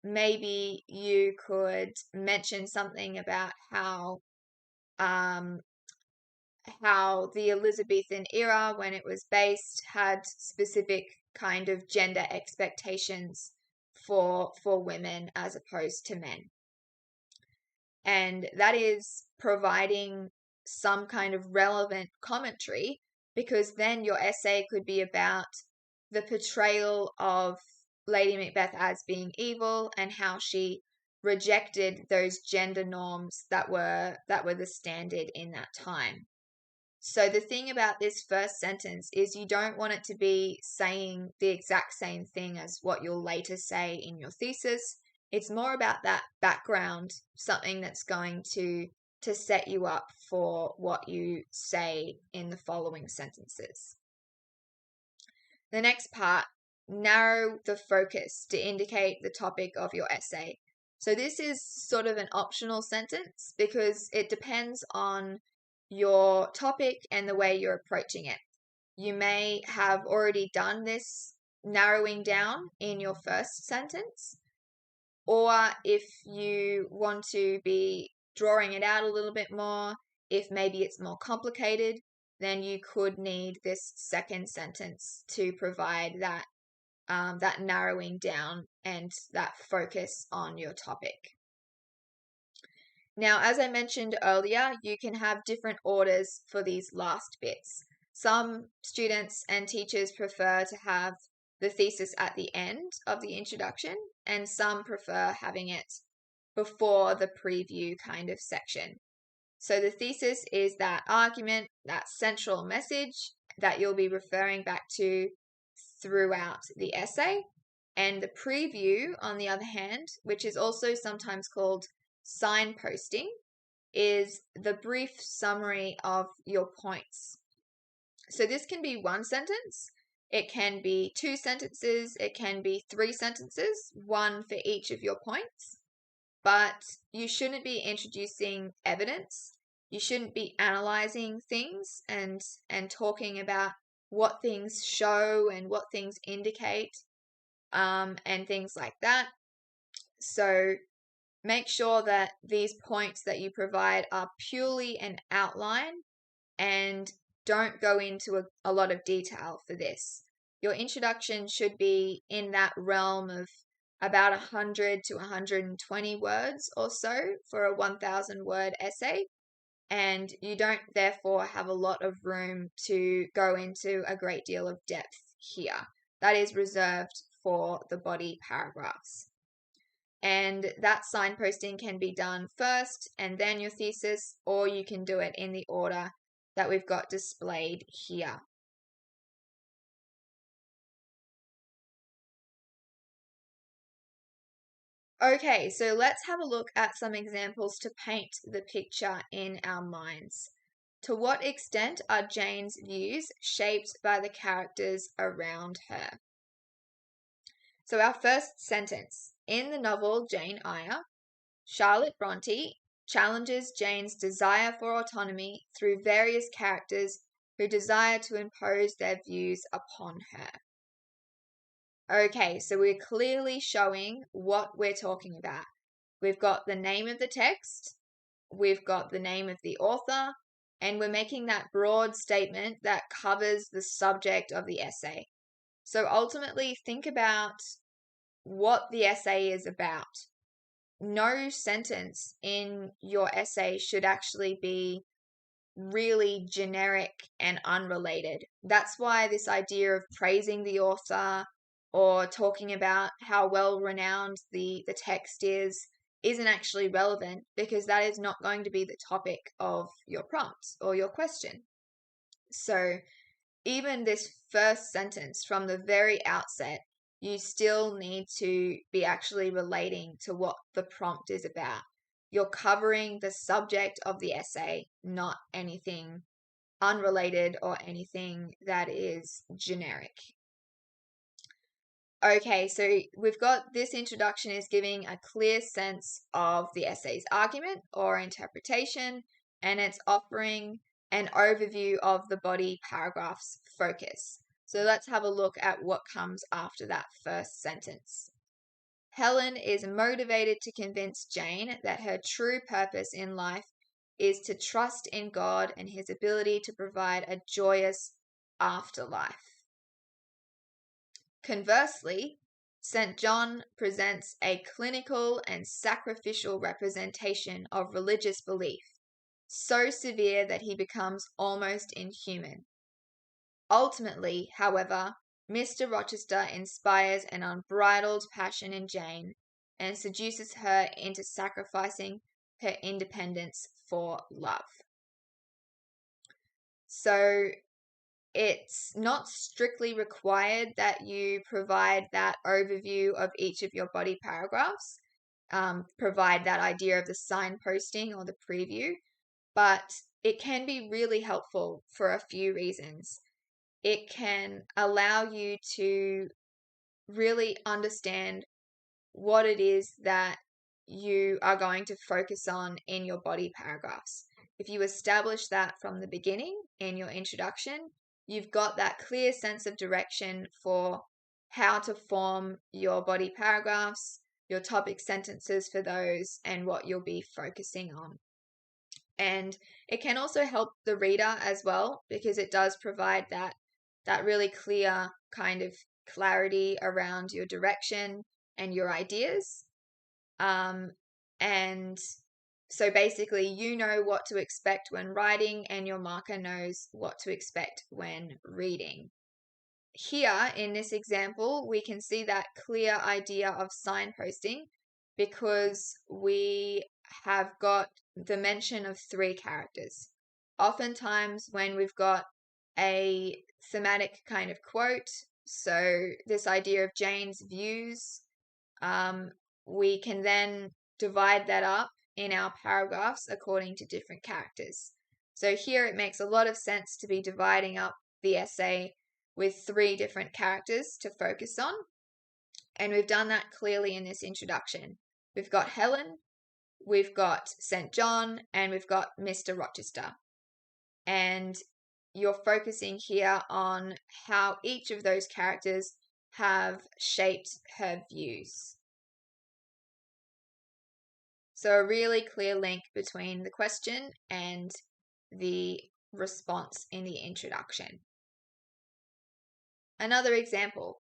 maybe you could mention something about how the Elizabethan era, when it was based, had specific kind of gender expectations for women as opposed to men. And that is providing some kind of relevant commentary, because then your essay could be about the portrayal of Lady Macbeth as being evil and how she rejected those gender norms that were the standard in that time. So the thing about this first sentence is you don't want it to be saying the exact same thing as what you'll later say in your thesis. It's more about that background, something that's going to set you up for what you say in the following sentences. The next part, narrow the focus to indicate the topic of your essay. So this is sort of an optional sentence because it depends on your topic and the way you're approaching it. You may have already done this narrowing down in your first sentence, or if you want to be drawing it out a little bit more, if maybe it's more complicated, then you could need this second sentence to provide that that narrowing down and that focus on your topic. Now, as I mentioned earlier, you can have different orders for these last bits. Some students and teachers prefer to have the thesis at the end of the introduction, and some prefer having it before the preview kind of section. So the thesis is that argument, that central message that you'll be referring back to throughout the essay. And the preview, on the other hand, which is also sometimes called signposting, is the brief summary of your points. So this can be one sentence, it can be two sentences, it can be three sentences, one for each of your points, but you shouldn't be introducing evidence. You shouldn't be analyzing things and talking about what things show and what things indicate, and things like that. So make sure that these points that you provide are purely an outline and don't go into a lot of detail for this. Your introduction should be in that realm of about 100 to 120 words or so for a 1,000 word essay, and you don't therefore have a lot of room to go into a great deal of depth here. That is reserved for the body paragraphs. And that signposting can be done first and then your thesis, or you can do it in the order that we've got displayed here. Okay, so let's have a look at some examples to paint the picture in our minds. To what extent are Jane's views shaped by the characters around her? So our first sentence, in the novel Jane Eyre, Charlotte Bronte challenges Jane's desire for autonomy through various characters who desire to impose their views upon her. Okay, so we're clearly showing what we're talking about. We've got the name of the text, we've got the name of the author, and we're making that broad statement that covers the subject of the essay. So ultimately, think about what the essay is about. No sentence in your essay should actually be really generic and unrelated. That's why this idea of praising the author or talking about how well renowned the text is isn't actually relevant, because that is not going to be the topic of your prompt or your question. So even this first sentence from the very outset, you still need to be actually relating to what the prompt is about. You're covering the subject of the essay, not anything unrelated or anything that is generic. Okay, so we've got this introduction is giving a clear sense of the essay's argument or interpretation, and it's offering an overview of the body paragraph's focus. So let's have a look at what comes after that first sentence. Helen is motivated to convince Jane that her true purpose in life is to trust in God and his ability to provide a joyous afterlife. Conversely, St. John presents a clinical and sacrificial representation of religious belief, so severe that he becomes almost inhuman. Ultimately, however, Mr. Rochester inspires an unbridled passion in Jane and seduces her into sacrificing her independence for love. So it's not strictly required that you provide that overview of each of your body paragraphs, provide that idea of the signposting or the preview, but it can be really helpful for a few reasons. It can allow you to really understand what it is that you are going to focus on in your body paragraphs. If you establish that from the beginning in your introduction, you've got that clear sense of direction for how to form your body paragraphs, your topic sentences for those, and what you'll be focusing on. And it can also help the reader as well, because it does provide that really clear kind of clarity around your direction and your ideas. And so basically, you know what to expect when writing, and your marker knows what to expect when reading. Here in this example, we can see that clear idea of signposting because we have got the mention of 3 characters. Oftentimes when we've got a thematic kind of quote, so this idea of Jane's views, we can then divide that up in our paragraphs according to different characters. So here it makes a lot of sense to be dividing up the essay with 3 different characters to focus on. And we've done that clearly in this introduction. We've got Helen, we've got St. John, and we've got Mr. Rochester. And you're focusing here on how each of those characters have shaped her views. So a really clear link between the question and the response in the introduction. Another example.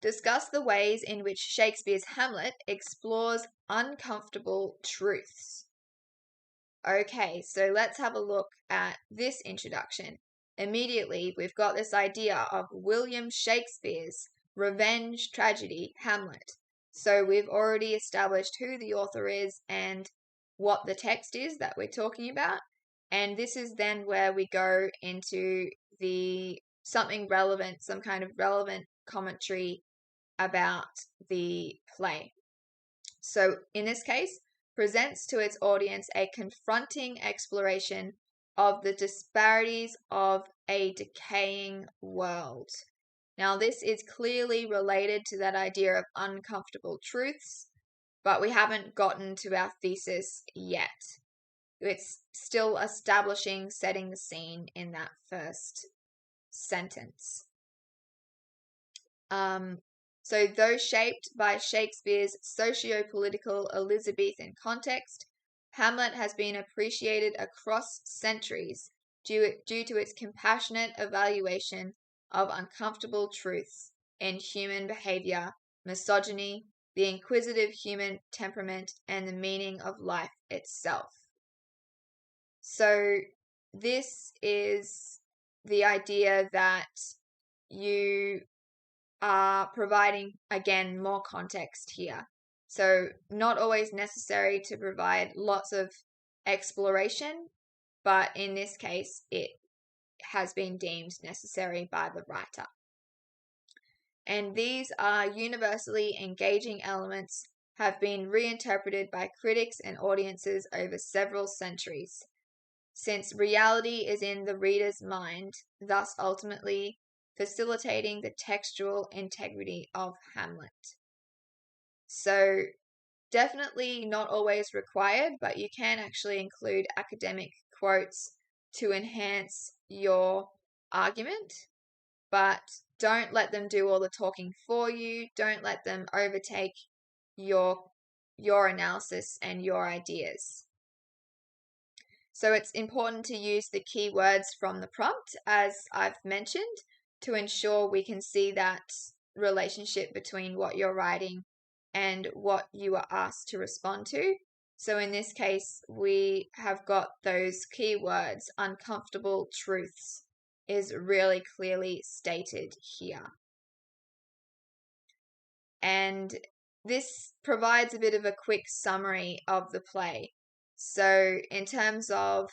Discuss the ways in which Shakespeare's Hamlet explores uncomfortable truths. Okay, so let's have a look at this introduction. Immediately, we've got this idea of William Shakespeare's revenge tragedy, Hamlet. So we've already established who the author is and what the text is that we're talking about. And this is then where we go into something relevant, some kind of relevant commentary about the play. So in this case, presents to its audience a confronting exploration of the disparities of a decaying world. Now, this is clearly related to that idea of uncomfortable truths, but we haven't gotten to our thesis yet. It's still establishing, setting the scene in that first sentence. So though shaped by Shakespeare's socio-political Elizabethan context, Hamlet has been appreciated across centuries due to its compassionate evaluation of uncomfortable truths in human behavior, misogyny, the inquisitive human temperament, and the meaning of life itself. So this is the idea that you are providing, again, more context here. So not always necessary to provide lots of exploration, but in this case, it has been deemed necessary by the writer. And these are universally engaging elements, have been reinterpreted by critics and audiences over several centuries, since reality is in the reader's mind, thus ultimately facilitating the textual integrity of Hamlet. So definitely not always required, but you can actually include academic quotes to enhance your argument, but don't let them do all the talking for you. Don't let them overtake your analysis and your ideas. So it's important to use the keywords from the prompt, as I've mentioned, to ensure we can see that relationship between what you're writing and what you are asked to respond to. So in this case, we have got those keywords. Uncomfortable truths is really clearly stated here. And this provides a bit of a quick summary of the play. So in terms of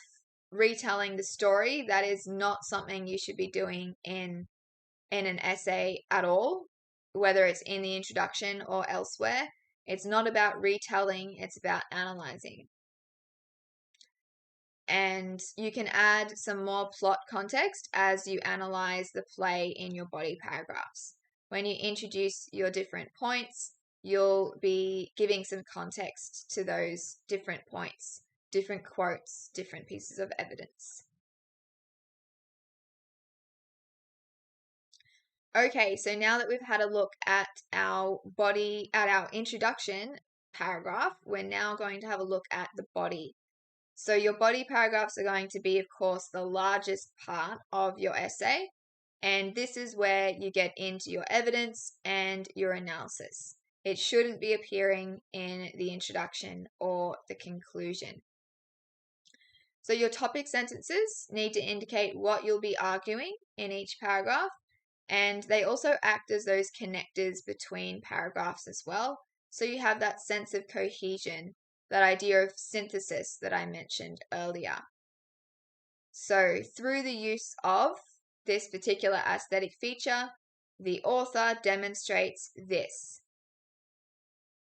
retelling the story, that is not something you should be doing in an essay at all, whether it's in the introduction or elsewhere. It's not about retelling, it's about analyzing. And you can add some more plot context as you analyze the play in your body paragraphs. When you introduce your different points, you'll be giving some context to those different points, different quotes, different pieces of evidence. Okay, so now that we've had a look at our introduction paragraph, we're now going to have a look at the body. So your body paragraphs are going to be, of course, the largest part of your essay, and this is where you get into your evidence and your analysis. It shouldn't be appearing in the introduction or the conclusion. So your topic sentences need to indicate what you'll be arguing in each paragraph, and they also act as those connectors between paragraphs as well. So you have that sense of cohesion, that idea of synthesis that I mentioned earlier. So through the use of this particular aesthetic feature, the author demonstrates this.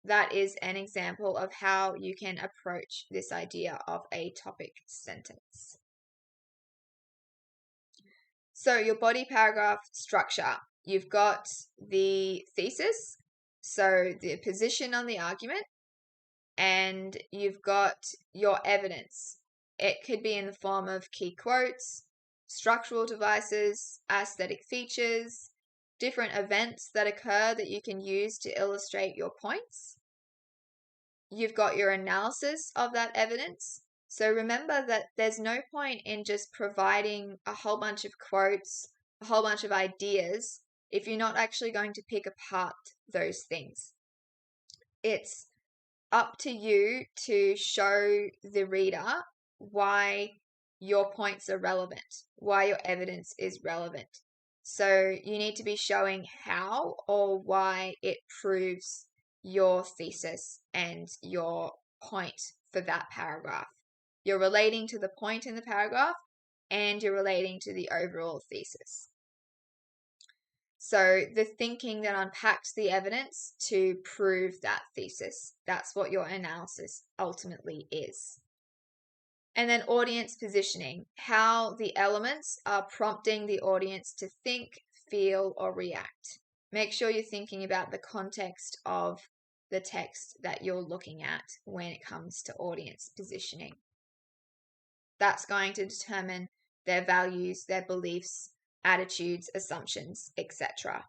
That is an example of how you can approach this idea of a topic sentence. So your body paragraph structure, you've got the thesis, so the position on the argument, and you've got your evidence. It could be in the form of key quotes, structural devices, aesthetic features, different events that occur that you can use to illustrate your points. You've got your analysis of that evidence. So remember that there's no point in just providing a whole bunch of quotes, a whole bunch of ideas, if you're not actually going to pick apart those things. It's up to you to show the reader why your points are relevant, why your evidence is relevant. So you need to be showing how or why it proves your thesis and your point for that paragraph. You're relating to the point in the paragraph and you're relating to the overall thesis. So the thinking that unpacks the evidence to prove that thesis, that's what your analysis ultimately is. And then audience positioning, how the elements are prompting the audience to think, feel, or react. Make sure you're thinking about the context of the text that you're looking at when it comes to audience positioning. That's going to determine their values, their beliefs, attitudes, assumptions, etc.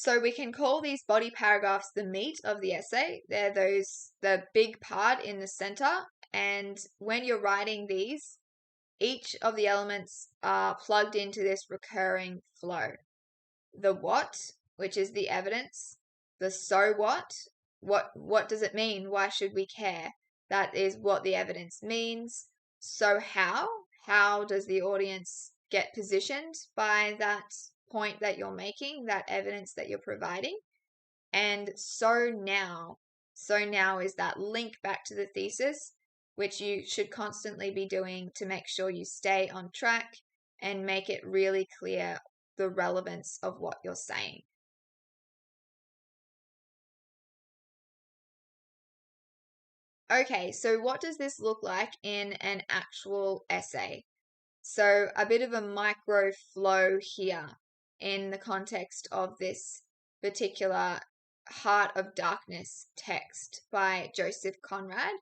So we can call these body paragraphs the meat of the essay. They're the big part in the center. And when you're writing these, each of the elements are plugged into this recurring flow. The what, which is the evidence. The so what does it mean? Why should we care? That is what the evidence means. So how does the audience get positioned by that point that you're making, that evidence that you're providing? And so now is that link back to the thesis, which you should constantly be doing to make sure you stay on track and make it really clear the relevance of what you're saying. Okay, so what does this look like in an actual essay? So a bit of a micro flow here in the context of this particular Heart of Darkness text by Joseph Conrad.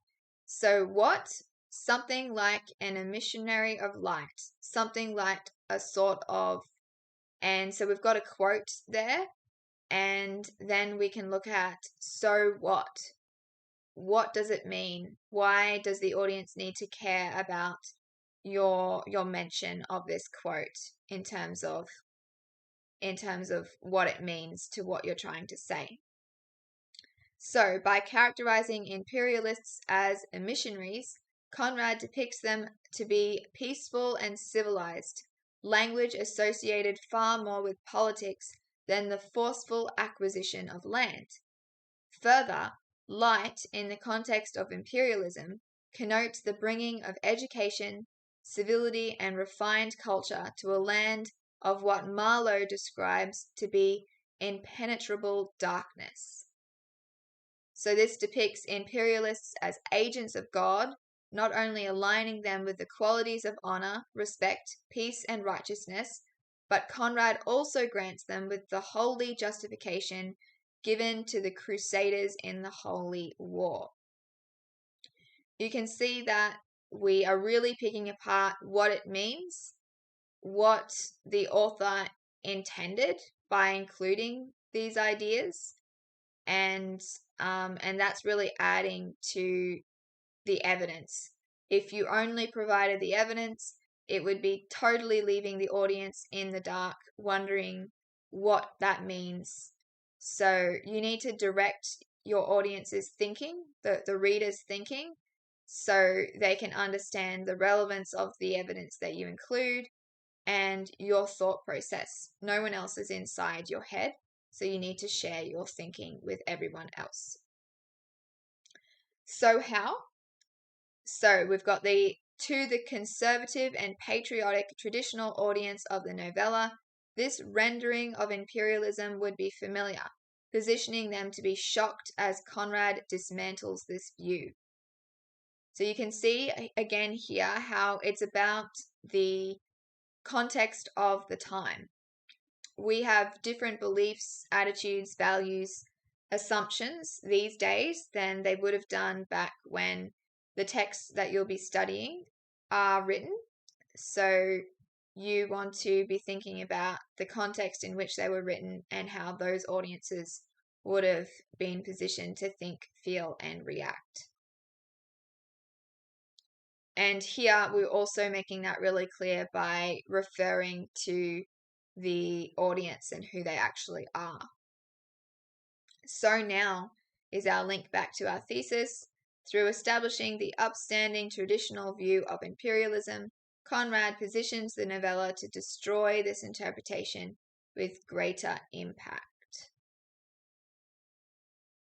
So what? Something like an emissionary of light, something like a sort of, and so we've got a quote there, and then we can look at so what? What does it mean? Why does the audience need to care about your mention of this quote in terms of what it means to what you're trying to say? So, by characterizing imperialists as emissionaries, Conrad depicts them to be peaceful and civilized, language associated far more with politics than the forceful acquisition of land. Further, light, in the context of imperialism, connotes the bringing of education, civility, and refined culture to a land of what Marlowe describes to be impenetrable darkness. So this depicts imperialists as agents of God, not only aligning them with the qualities of honor, respect, peace, and righteousness, but Conrad also grants them with the holy justification given to the Crusaders in the Holy War. You can see that we are really picking apart what it means, what the author intended by including these ideas, and that's really adding to the evidence. If you only provided the evidence, it would be totally leaving the audience in the dark, wondering what that means. So you need to direct your audience's thinking, the reader's thinking, so they can understand the relevance of the evidence that you include and your thought process. No one else is inside your head, so you need to share your thinking with everyone else. So how? So we've got to the conservative and patriotic traditional audience of the novella, this rendering of imperialism would be familiar, positioning them to be shocked as Conrad dismantles this view. So you can see again here how it's about the context of the time. We have different beliefs, attitudes, values, assumptions these days than they would have done back when the texts that you'll be studying are written. So you want to be thinking about the context in which they were written and how those audiences would have been positioned to think, feel, and react. And here we're also making that really clear by referring to the audience and who they actually are. So now is our link back to our thesis. Through establishing the upstanding traditional view of imperialism, Conrad positions the novella to destroy this interpretation with greater impact.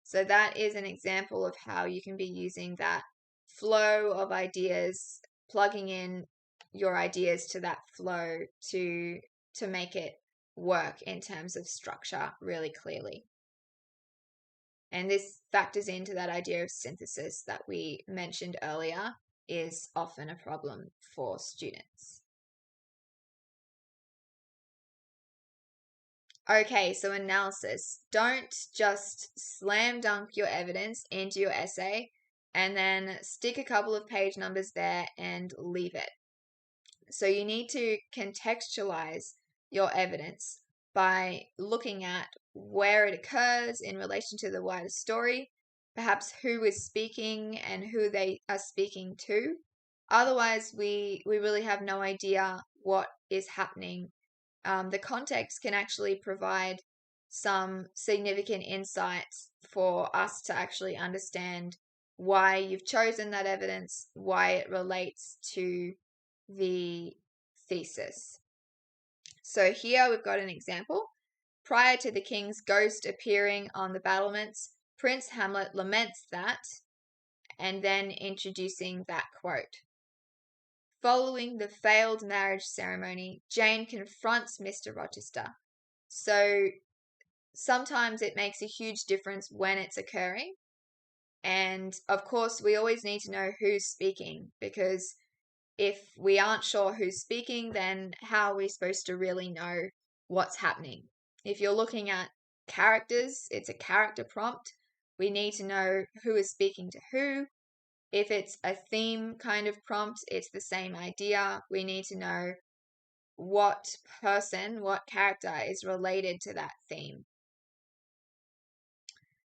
So that is an example of how you can be using that flow of ideas, plugging in your ideas to that flow to make it work in terms of structure really clearly. And this factors into that idea of synthesis that we mentioned earlier is often a problem for students. Okay, so analysis. Don't just slam dunk your evidence into your essay and then stick a couple of page numbers there and leave it. So you need to contextualize your evidence. by looking at where it occurs in relation to the wider story, perhaps who is speaking and who they are speaking to. Otherwise, we really have no idea what is happening. The context can actually provide some significant insights for us to actually understand why you've chosen that evidence, why it relates to the thesis. So here we've got an example. Prior to the king's ghost appearing on the battlements, Prince Hamlet laments that, and then introducing that quote. Following the failed marriage ceremony, Jane confronts Mr. Rochester. So sometimes it makes a huge difference when it's occurring. And of course, we always need to know who's speaking, because if we aren't sure who's speaking, then how are we supposed to really know what's happening? If you're looking at characters, it's a character prompt. We need to know who is speaking to who. If it's a theme kind of prompt, it's the same idea. We need to know what person, what character is related to that theme.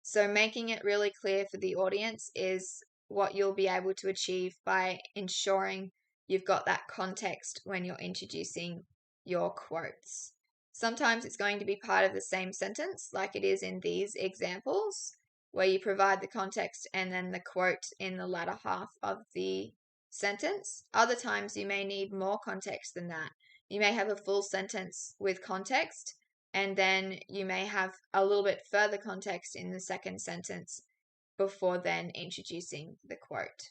So making it really clear for the audience is what you'll be able to achieve by ensuring you've got that context when you're introducing your quotes. Sometimes it's going to be part of the same sentence, like it is in these examples, where you provide the context and then the quote in the latter half of the sentence. Other times you may need more context than that. You may have a full sentence with context, and then you may have a little bit further context in the second sentence before then introducing the quote.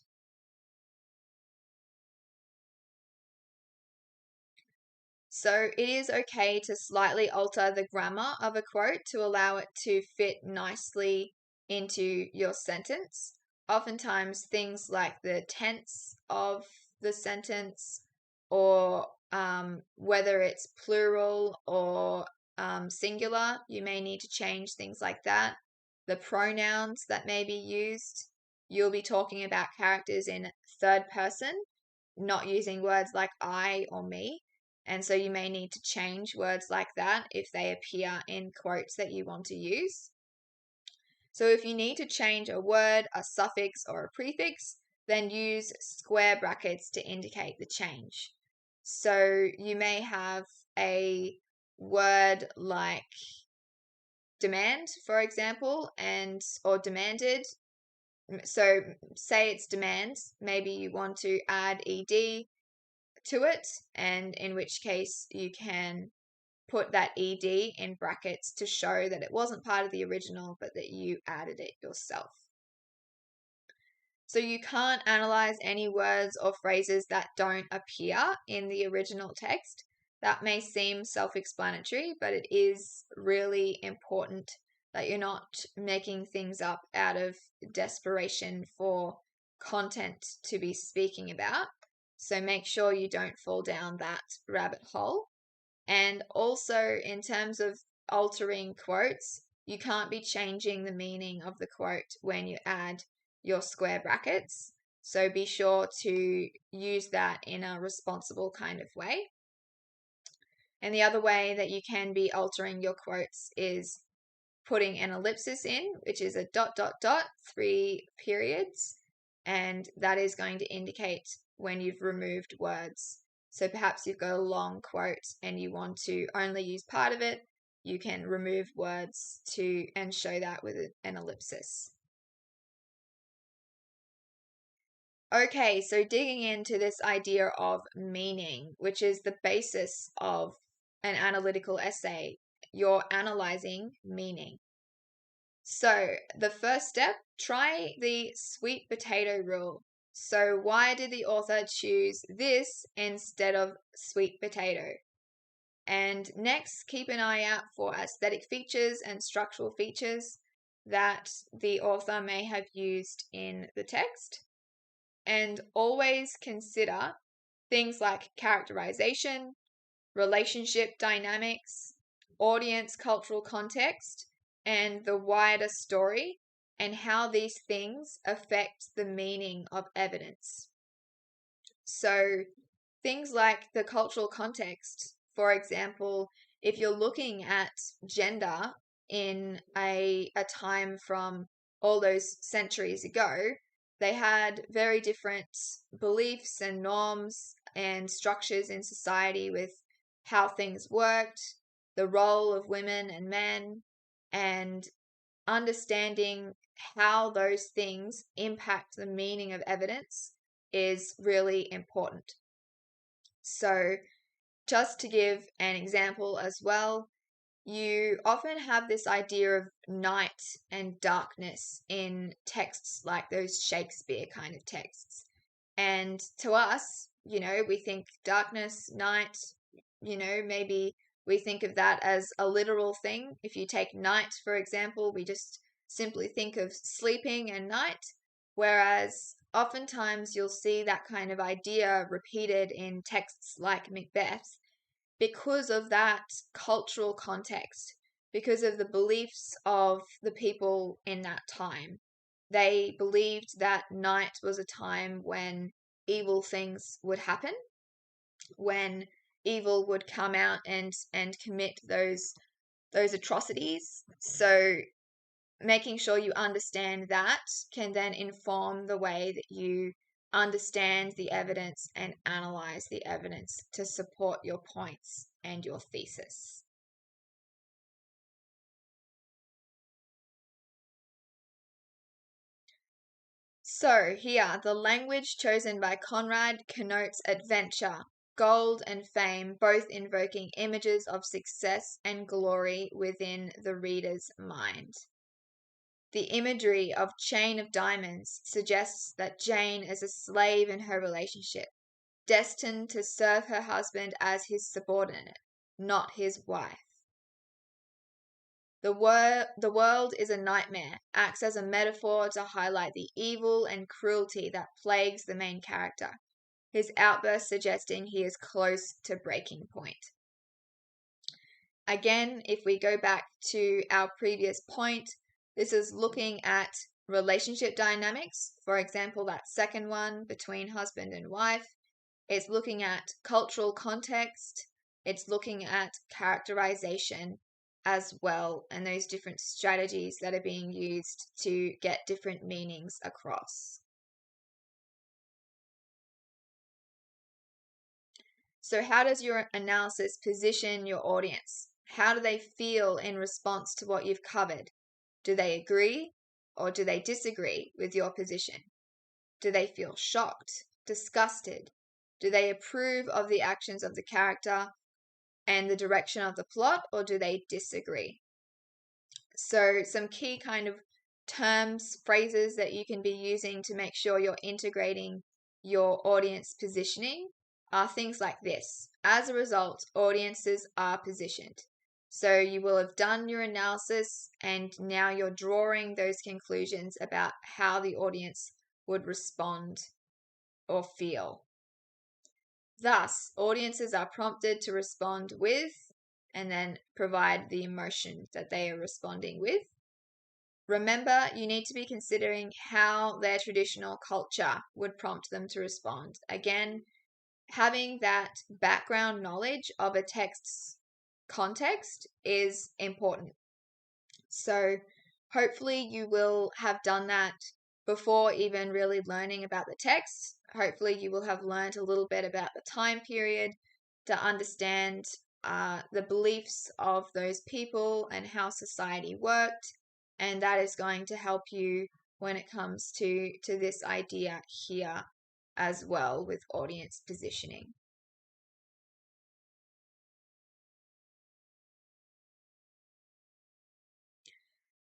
So it is okay to slightly alter the grammar of a quote to allow it to fit nicely into your sentence. Oftentimes things like the tense of the sentence, or whether it's plural or singular, you may need to change things like that. The pronouns that may be used, you'll be talking about characters in third person, not using words like I or me. And so you may need to change words like that if they appear in quotes that you want to use. So if you need to change a word, a suffix, or a prefix, then use square brackets to indicate the change. So you may have a word like demand, for example, or demanded. So say it's demand, maybe you want to add ed to it, and in which case you can put that ed in brackets to show that it wasn't part of the original, but that you added it yourself. So you can't analyze any words or phrases that don't appear in the original text. That may seem self-explanatory, but it is really important that you're not making things up out of desperation for content to be speaking about. So make sure you don't fall down that rabbit hole. And also in terms of altering quotes, you can't be changing the meaning of the quote when you add your square brackets. So be sure to use that in a responsible kind of way. And the other way that you can be altering your quotes is putting an ellipsis in, which is a ... 3 periods. And that is going to indicate when you've removed words. So perhaps you've got a long quote and you want to only use part of it. You can remove words and show that with an ellipsis. Okay, so digging into this idea of meaning, which is the basis of an analytical essay, you're analyzing meaning. So the first step, try the sweet potato rule. So why did the author choose this instead of sweet potato? And next, keep an eye out for aesthetic features and structural features that the author may have used in the text. And always consider things like characterization, relationship dynamics, audience cultural context, and the wider story, and how these things affect the meaning of evidence. So things like the cultural context, for example, if you're looking at gender in a time from all those centuries ago, they had very different beliefs and norms and structures in society with how things worked, the role of women and men, and understanding how those things impact the meaning of evidence is really important. So, just to give an example as well, you often have this idea of night and darkness in texts like those Shakespeare kind of texts. And to us, we think darkness, night, maybe we think of that as a literal thing. If you take night, for example, we just simply think of sleeping and night, whereas oftentimes you'll see that kind of idea repeated in texts like Macbeth because of that cultural context, because of the beliefs of the people in that time. They believed that night was a time when evil things would happen, when evil would come out and commit those atrocities. So making sure you understand that can then inform the way that you understand the evidence and analyze the evidence to support your points and your thesis. So here, the language chosen by Conrad connotes adventure, gold and fame, both invoking images of success and glory within the reader's mind. The imagery of chain of diamonds suggests that Jane is a slave in her relationship, destined to serve her husband as his subordinate, not his wife. The world is a nightmare acts as a metaphor to highlight the evil and cruelty that plagues the main character, his outburst suggesting he is close to breaking point. Again, if we go back to our previous point, this is looking at relationship dynamics. For example, that second one between husband and wife. It's looking at cultural context. It's looking at characterization as well, and those different strategies that are being used to get different meanings across. So how does your analysis position your audience? How do they feel in response to what you've covered? Do they agree or do they disagree with your position? Do they feel shocked, disgusted? Do they approve of the actions of the character and the direction of the plot, or do they disagree? So some key kind of terms, phrases that you can be using to make sure you're integrating your audience positioning are things like this. As a result, audiences are positioned. So you will have done your analysis and now you're drawing those conclusions about how the audience would respond or feel. Thus, audiences are prompted to respond with and then provide the emotion that they are responding with. Remember, you need to be considering how their traditional culture would prompt them to respond. Again, having that background knowledge of a text's context is important. So hopefully you will have done that before even really learning about the text. Hopefully you will have learned a little bit about the time period to understand the beliefs of those people and how society worked. And that is going to help you when it comes to this idea here as well with audience positioning.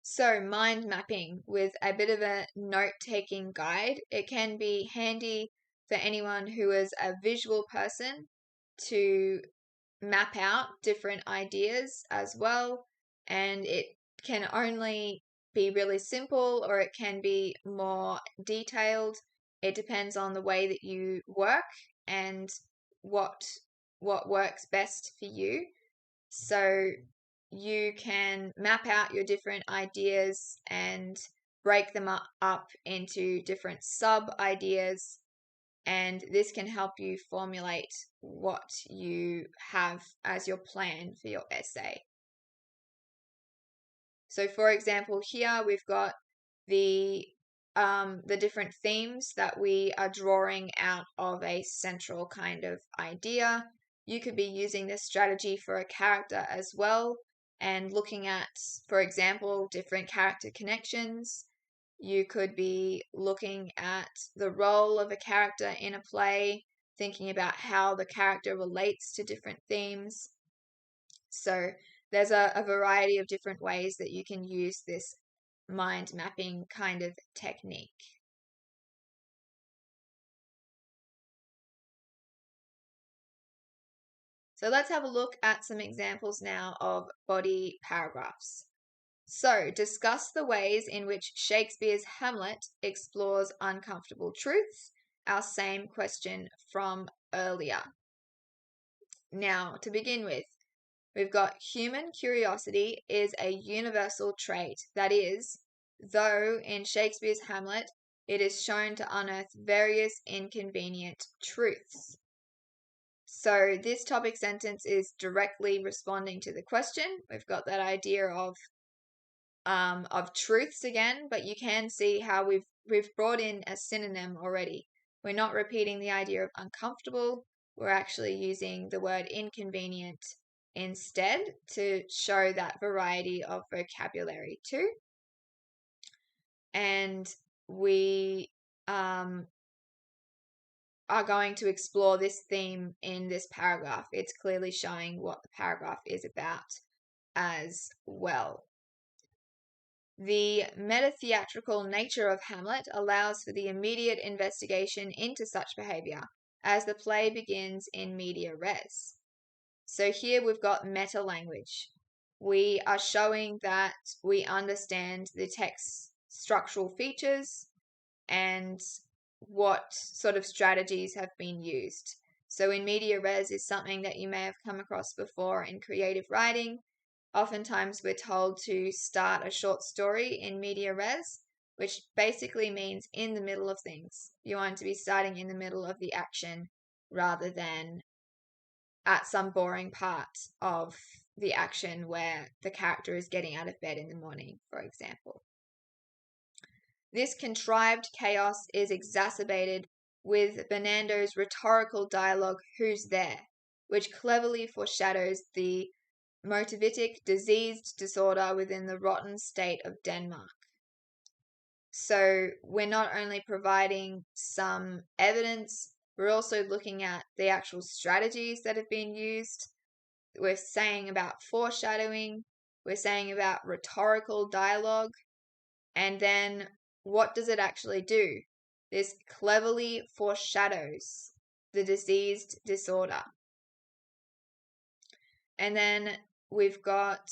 So, mind mapping with a bit of a note taking guide. It can be handy for anyone who is a visual person to map out different ideas as well. And it can only be really simple or it can be more detailed. It depends on the way that you work and what works best for you. So you can map out your different ideas and break them up into different sub ideas and this can help you formulate what you have as your plan for your essay. So for example, here we've got the different themes that we are drawing out of a central kind of idea. You could be using this strategy for a character as well and looking at, for example, different character connections. You could be looking at the role of a character in a play, thinking about how the character relates to different themes. So there's a variety of different ways that you can use this mind mapping kind of technique. So let's have a look at some examples now of body paragraphs. So discuss the ways in which Shakespeare's Hamlet explores uncomfortable truths, our same question from earlier. Now, to begin with, we've got human curiosity is a universal trait. That is, though in Shakespeare's Hamlet, it is shown to unearth various inconvenient truths. So this topic sentence is directly responding to the question. We've got that idea of truths again, but you can see how we've brought in a synonym already. We're not repeating the idea of uncomfortable. We're actually using the word inconvenient instead to show that variety of vocabulary too. And we are going to explore this theme in this paragraph. It's clearly showing what the paragraph is about as well. The meta-theatrical nature of Hamlet allows for the immediate investigation into such behavior as the play begins in media res. So here we've got meta language. We are showing that we understand the text's structural features and what sort of strategies have been used. So in media res is something that you may have come across before in creative writing. Oftentimes we're told to start a short story in media res, which basically means in the middle of things. You want to be starting in the middle of the action rather than at some boring part of the action where the character is getting out of bed in the morning, for example. This contrived chaos is exacerbated with Bernardo's rhetorical dialogue, "Who's there?", which cleverly foreshadows the motivitic diseased disorder within the rotten state of Denmark. So we're not only providing some evidence, we're also looking at the actual strategies that have been used. We're saying about foreshadowing, we're saying about rhetorical dialogue, and then what does it actually do? This cleverly foreshadows the diseased disorder. And then we've got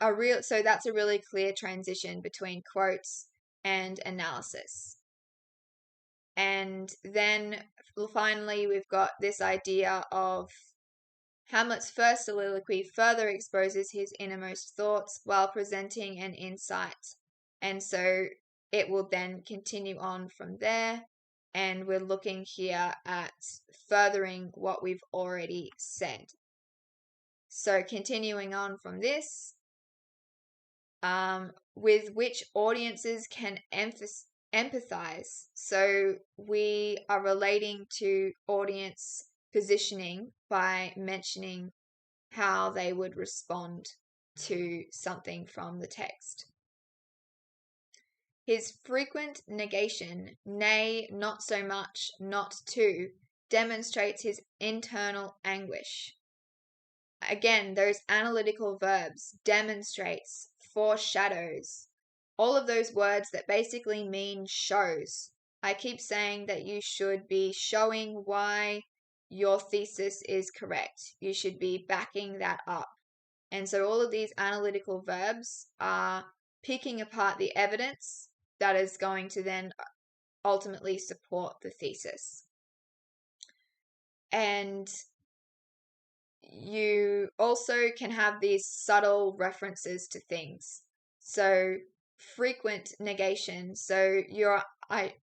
so that's a really clear transition between quotes and analysis. And then finally, we've got this idea of Hamlet's first soliloquy further exposes his innermost thoughts while presenting an insight. And so it will then continue on from there. And we're looking here at furthering what we've already said. So continuing on from this, with which audiences can empathize. So we are relating to audience positioning by mentioning how they would respond to something from the text. His frequent negation, nay, not so much, not to, demonstrates his internal anguish. Again, those analytical verbs, demonstrates, foreshadows, all of those words that basically mean shows. I keep saying that you should be showing why your thesis is correct. You should be backing that up. And so all of these analytical verbs are picking apart the evidence that is going to then ultimately support the thesis. And you also can have these subtle references to things. So frequent negation. So you're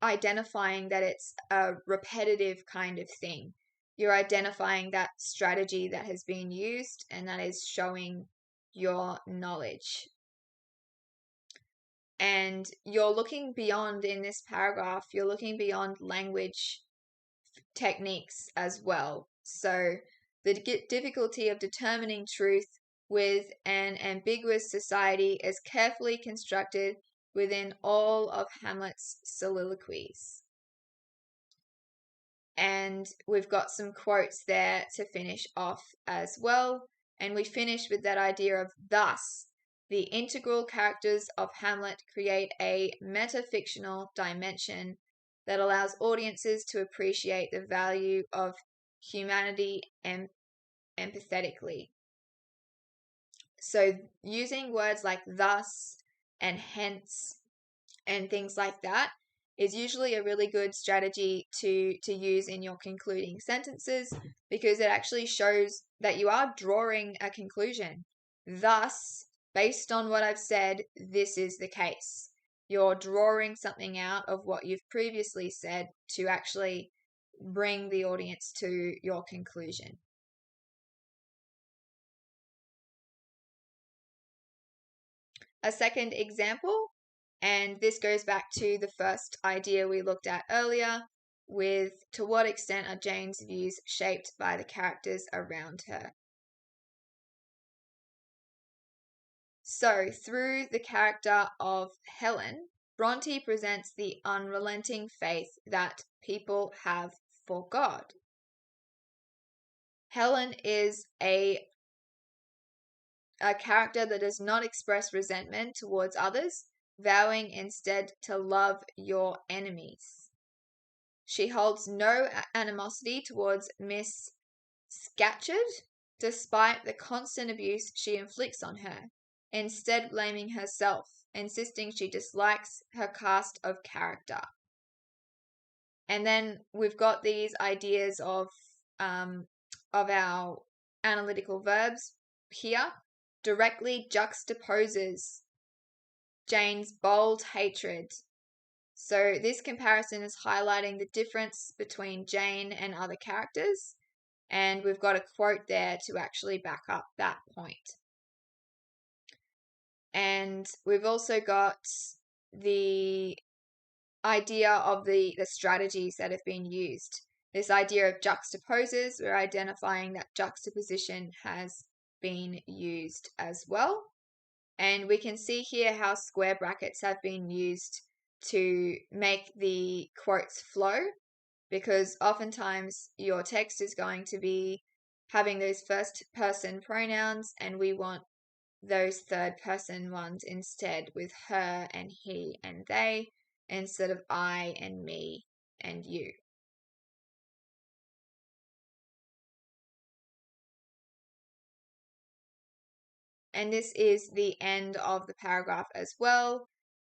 identifying that it's a repetitive kind of thing. You're identifying that strategy that has been used, and that is showing your knowledge. And you're looking beyond, in this paragraph, you're looking beyond language techniques as well. So the difficulty of determining truth with an ambiguous society is carefully constructed within all of Hamlet's soliloquies. And we've got some quotes there to finish off as well. And we finish with that idea of thus. The integral characters of Hamlet create a metafictional dimension that allows audiences to appreciate the value of humanity empathetically. So using words like thus and hence and things like that is usually a really good strategy to use in your concluding sentences, because it actually shows that you are drawing a conclusion. Thus, based on what I've said, this is the case. You're drawing something out of what you've previously said to actually bring the audience to your conclusion. A second example, and this goes back to the first idea we looked at earlier, with to what extent are Jane's views shaped by the characters around her. So, through the character of Helen, Bronte presents the unrelenting faith that people have for God. Helen is a character that does not express resentment towards others, vowing instead to love your enemies. She holds no animosity towards Miss Scatcherd, despite the constant abuse she inflicts on her, instead blaming herself, insisting she dislikes her cast of character. And then we've got these ideas of our analytical verbs here. Directly juxtaposes Jane's bold hatred. So this comparison is highlighting the difference between Jane and other characters, and we've got a quote there to actually back up that point. And we've also got the idea of the strategies that have been used. This idea of juxtaposes, we're identifying that juxtaposition has been used as well. And we can see here how square brackets have been used to make the quotes flow, because oftentimes your text is going to be having those first person pronouns, and we want those third person ones instead, with her and he and they, instead of I and me and you. And this is the end of the paragraph as well.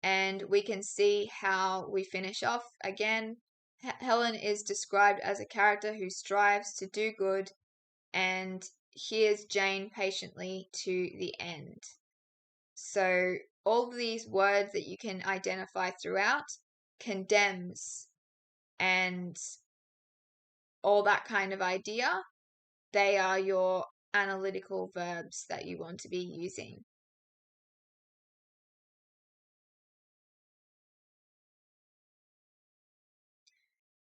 And we can see how we finish off again. Helen is described as a character who strives to do good and hears Jane patiently to the end. So all of these words that you can identify throughout, condemns and all that kind of idea, they are your analytical verbs that you want to be using.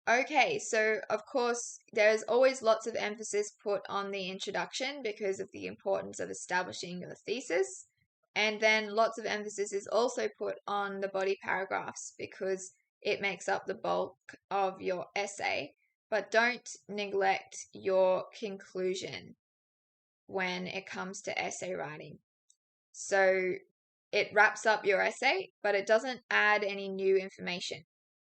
Okay, so of course, there's always lots of emphasis put on the introduction because of the importance of establishing your thesis. And then lots of emphasis is also put on the body paragraphs because it makes up the bulk of your essay. But don't neglect your conclusion when it comes to essay writing. So it wraps up your essay, but it doesn't add any new information.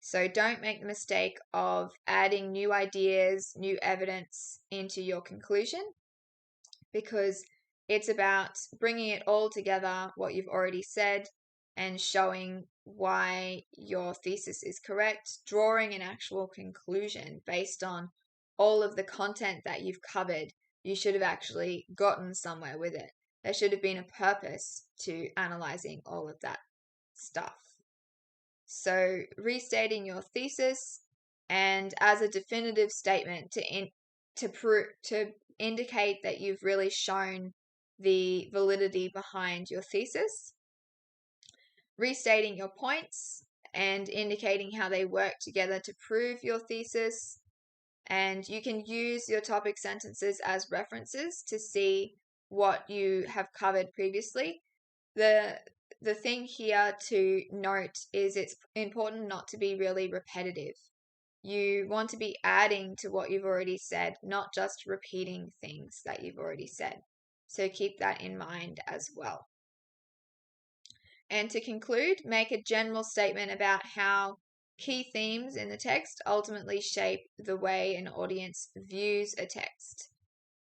So don't make the mistake of adding new ideas, new evidence into your conclusion, because it's about bringing it all together, what you've already said, and showing why your thesis is correct, drawing an actual conclusion based on all of the content that you've covered. You should have actually gotten somewhere with it. There should have been a purpose to analyzing all of that. stuff. So restating your thesis and as a definitive statement to indicate that you've really shown the validity behind your thesis. Restating your points and indicating how they work together to prove your thesis. And you can use your topic sentences as references to see what you have covered previously. The thing here to note is it's important not to be really repetitive. You want to be adding to what you've already said, not just repeating things that you've already said. So keep that in mind as well. And to conclude, make a general statement about how key themes in the text ultimately shape the way an audience views a text.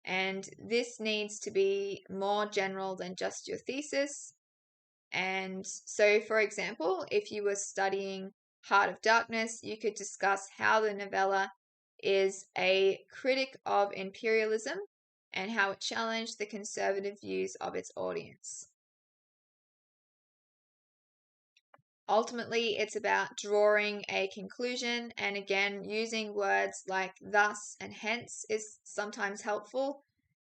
And this needs to be more general than just your thesis. And so, for example, if you were studying Heart of Darkness, you could discuss how the novella is a critic of imperialism and how it challenged the conservative views of its audience. Ultimately, it's about drawing a conclusion, and again, using words like thus and hence is sometimes helpful.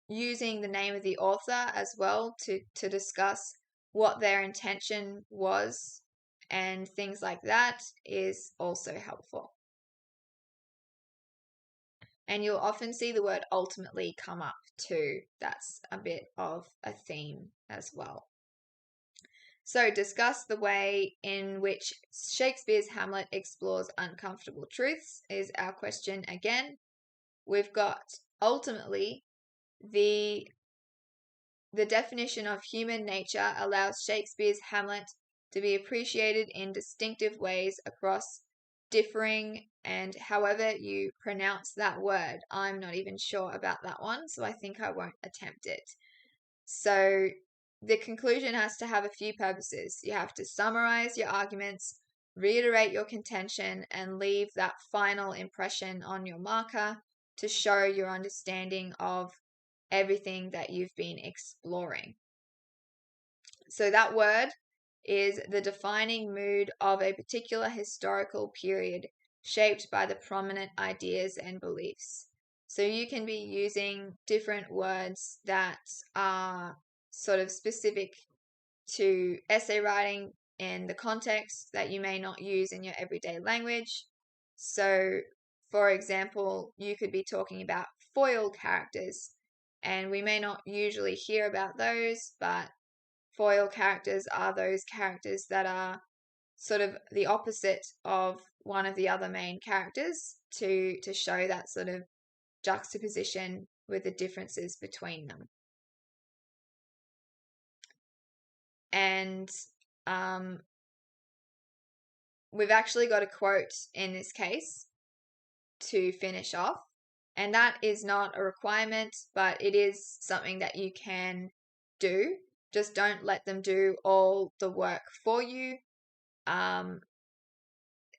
Using the name of the author as well to discuss what their intention was and things like that is also helpful. And you'll often see the word ultimately come up too. That's a bit of a theme as well. So discuss the way in which Shakespeare's Hamlet explores uncomfortable truths is our question again. We've got ultimately the definition of human nature allows Shakespeare's Hamlet to be appreciated in distinctive ways across differing, and however you pronounce that word, I'm not even sure about that one, so I think I won't attempt it. So the conclusion has to have a few purposes. You have to summarize your arguments, reiterate your contention, and leave that final impression on your marker to show your understanding of everything that you've been exploring. So that word is the defining mood of a particular historical period shaped by the prominent ideas and beliefs. So you can be using different words that are sort of specific to essay writing in the context that you may not use in your everyday language. So, for example, you could be talking about foil characters, and we may not usually hear about those, but foil characters are those characters that are sort of the opposite of one of the other main characters to show that sort of juxtaposition with the differences between them. And we've actually got a quote in this case to finish off. And that is not a requirement, but it is something that you can do. Just don't let them do all the work for you.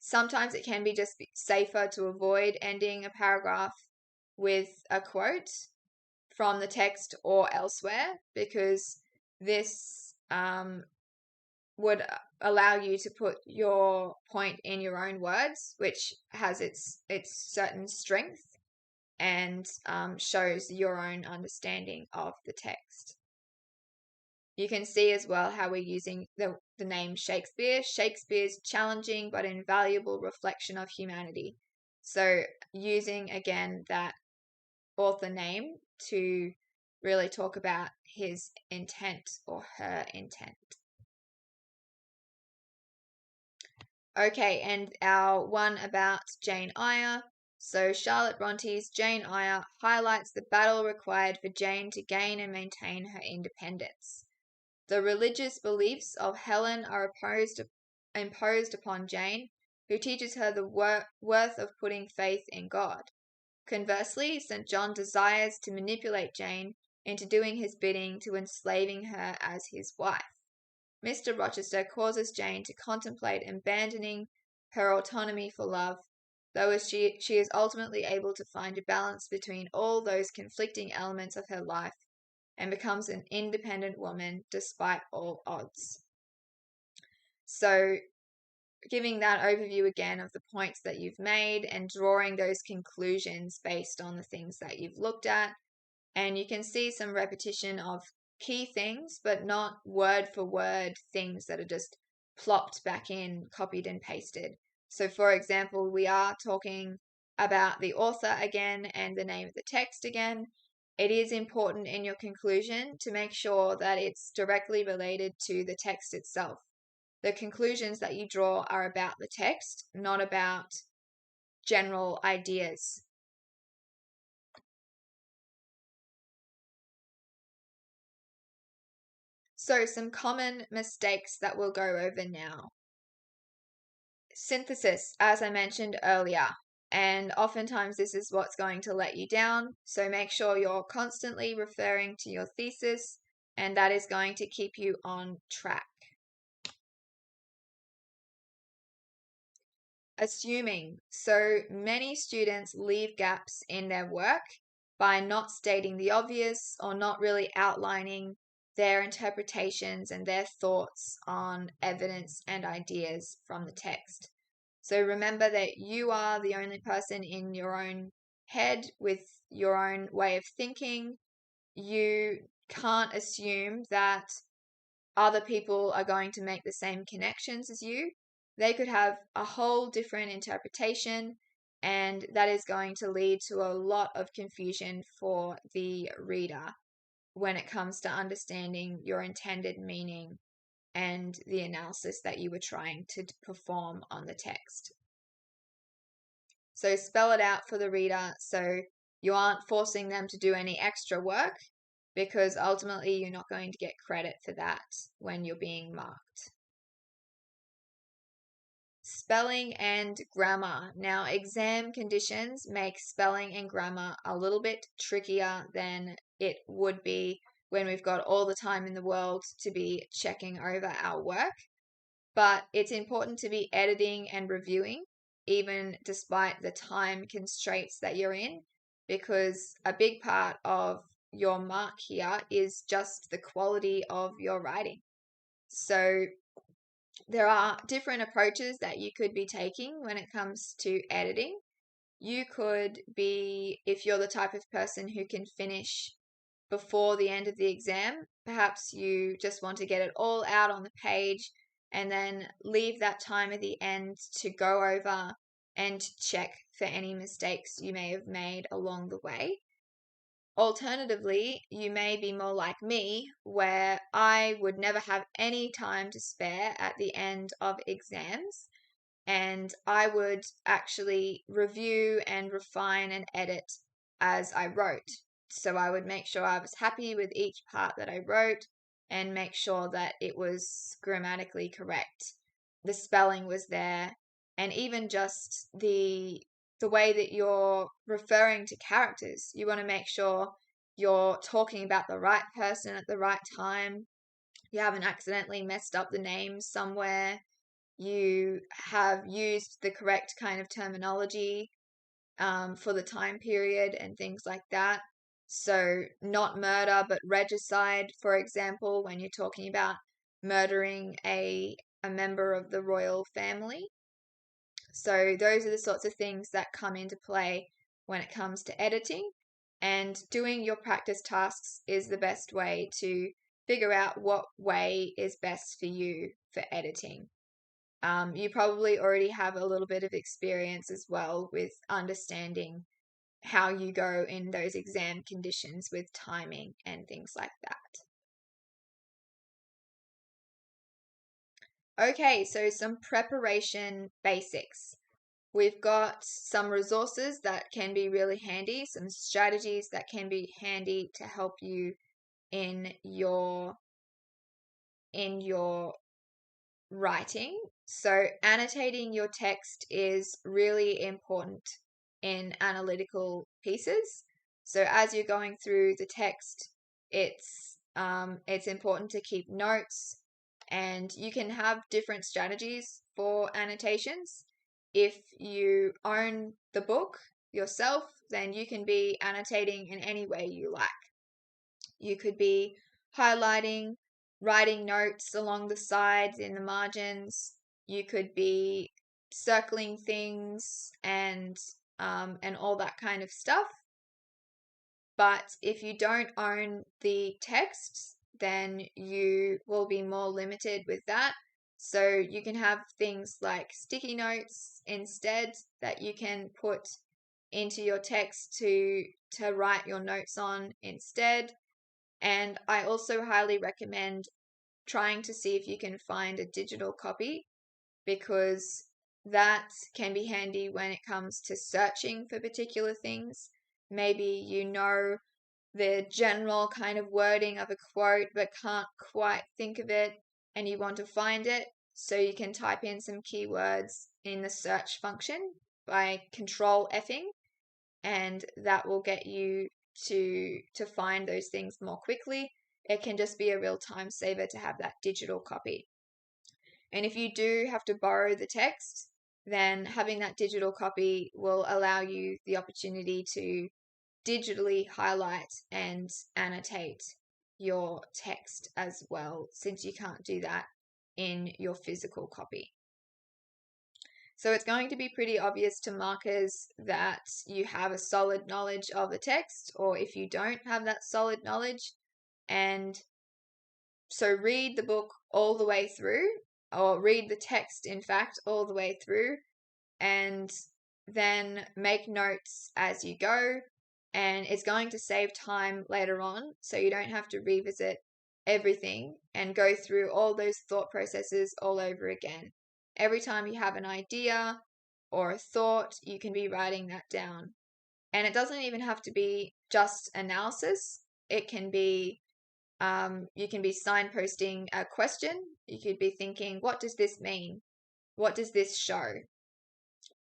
Sometimes it can be just safer to avoid ending a paragraph with a quote from the text or elsewhere, because this would allow you to put your point in your own words, which has its certain strength and shows your own understanding of the text. You can see as well how we're using the name Shakespeare. Shakespeare's challenging but invaluable reflection of humanity. So using again that author name to really talk about his intent or her intent. Okay, and our one about Jane Eyre. So Charlotte Bronte's Jane Eyre highlights the battle required for Jane to gain and maintain her independence. The religious beliefs of Helen are imposed upon Jane, who teaches her the worth of putting faith in God. Conversely, St. John desires to manipulate Jane into doing his bidding, to enslaving her as his wife. Mr. Rochester causes Jane to contemplate abandoning her autonomy for love, though she is ultimately able to find a balance between all those conflicting elements of her life and becomes an independent woman despite all odds. So giving that overview again of the points that you've made and drawing those conclusions based on the things that you've looked at. And you can see some repetition of key things, but not word for word things that are just plopped back in, copied and pasted. So for example, we are talking about the author again and the name of the text again. It is important in your conclusion to make sure that it's directly related to the text itself. The conclusions that you draw are about the text, not about general ideas. So some common mistakes that we'll go over now. Synthesis, as I mentioned earlier, and oftentimes this is what's going to let you down. So make sure you're constantly referring to your thesis, and that is going to keep you on track. Assuming. So many students leave gaps in their work by not stating the obvious or not really outlining their interpretations and their thoughts on evidence and ideas from the text. So remember that you are the only person in your own head with your own way of thinking. You can't assume that other people are going to make the same connections as you. They could have a whole different interpretation, and that is going to lead to a lot of confusion for the reader when it comes to understanding your intended meaning and the analysis that you were trying to perform on the text. So spell it out for the reader so you aren't forcing them to do any extra work, because ultimately you're not going to get credit for that when you're being marked. Spelling and grammar. Now, exam conditions make spelling and grammar a little bit trickier than it would be when we've got all the time in the world to be checking over our work. But it's important to be editing and reviewing, even despite the time constraints that you're in, because a big part of your mark here is just the quality of your writing. So there are different approaches that you could be taking when it comes to editing. You could be, if you're the type of person who can finish before the end of the exam, perhaps you just want to get it all out on the page and then leave that time at the end to go over and check for any mistakes you may have made along the way. Alternatively, you may be more like me, where I would never have any time to spare at the end of exams, and I would actually review and refine and edit as I wrote. So I would make sure I was happy with each part that I wrote and make sure that it was grammatically correct. The spelling was there, and even just the way that you're referring to characters. You want to make sure you're talking about the right person at the right time. You haven't accidentally messed up the name somewhere. You have used the correct kind of terminology for the time period and things like that. So, not murder, but regicide, for example, when you're talking about murdering a member of the royal family. So, those are the sorts of things that come into play when it comes to editing. And doing your practice tasks is the best way to figure out what way is best for you for editing. You probably already have a little bit of experience as well with understanding how you go in those exam conditions with timing and things like that. Okay, so some preparation basics. We've got some resources that can be really handy, some strategies that can be handy to help you in your writing. So annotating your text is really important in analytical pieces. So as you're going through the text, it's important to keep notes, and you can have different strategies for annotations. If you own the book yourself, then you can be annotating in any way you like. You could be highlighting, writing notes along the sides in the margins. You could be circling things and all that kind of stuff. But if you don't own the text, then you will be more limited with that. So you can have things like sticky notes instead that you can put into your text to write your notes on instead. And I also highly recommend trying to see if you can find a digital copy, because that can be handy when it comes to searching for particular things. Maybe you know the general kind of wording of a quote but can't quite think of it and you want to find it, so you can type in some keywords in the search function by control Fing, and that will get you to find those things more quickly. It can just be a real time saver to have that digital copy. And if you do have to borrow the text, then having that digital copy will allow you the opportunity to digitally highlight and annotate your text as well, since you can't do that in your physical copy. So it's going to be pretty obvious to markers that you have a solid knowledge of the text, or if you don't have that solid knowledge. And so read the book all the way through, or read the text, in fact, all the way through, and then make notes as you go. And it's going to save time later on, so you don't have to revisit everything and go through all those thought processes all over again. Every time you have an idea or a thought, you can be writing that down. And it doesn't even have to be just analysis. It can be, you can be signposting a question. You could be thinking, what does this mean? What does this show?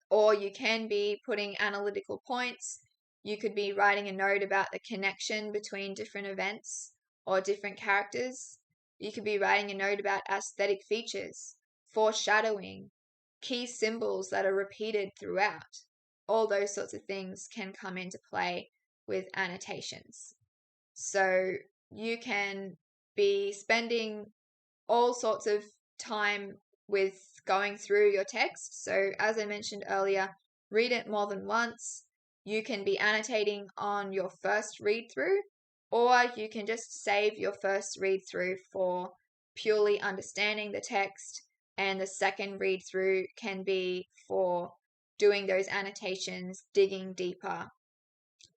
Or you can be putting analytical points. You could be writing a note about the connection between different events or different characters. You could be writing a note about aesthetic features, foreshadowing, key symbols that are repeated throughout. All those sorts of things can come into play with annotations. So you can be spending all sorts of time with going through your text. So as I mentioned earlier, read it more than once. You can be annotating on your first read through, or you can just save your first read through for purely understanding the text, and the second read through can be for doing those annotations, digging deeper.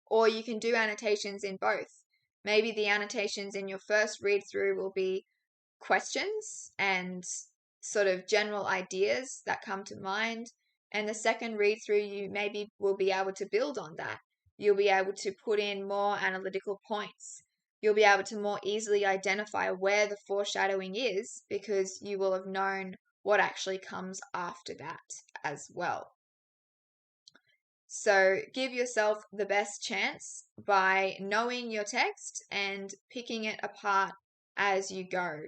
Or you can do annotations in both. Maybe the annotations in your first read through will be questions and sort of general ideas that come to mind. And the second read through, you maybe will be able to build on that. You'll be able to put in more analytical points. You'll be able to more easily identify where the foreshadowing is, because you will have known what actually comes after that as well. So give yourself the best chance by knowing your text and picking it apart as you go.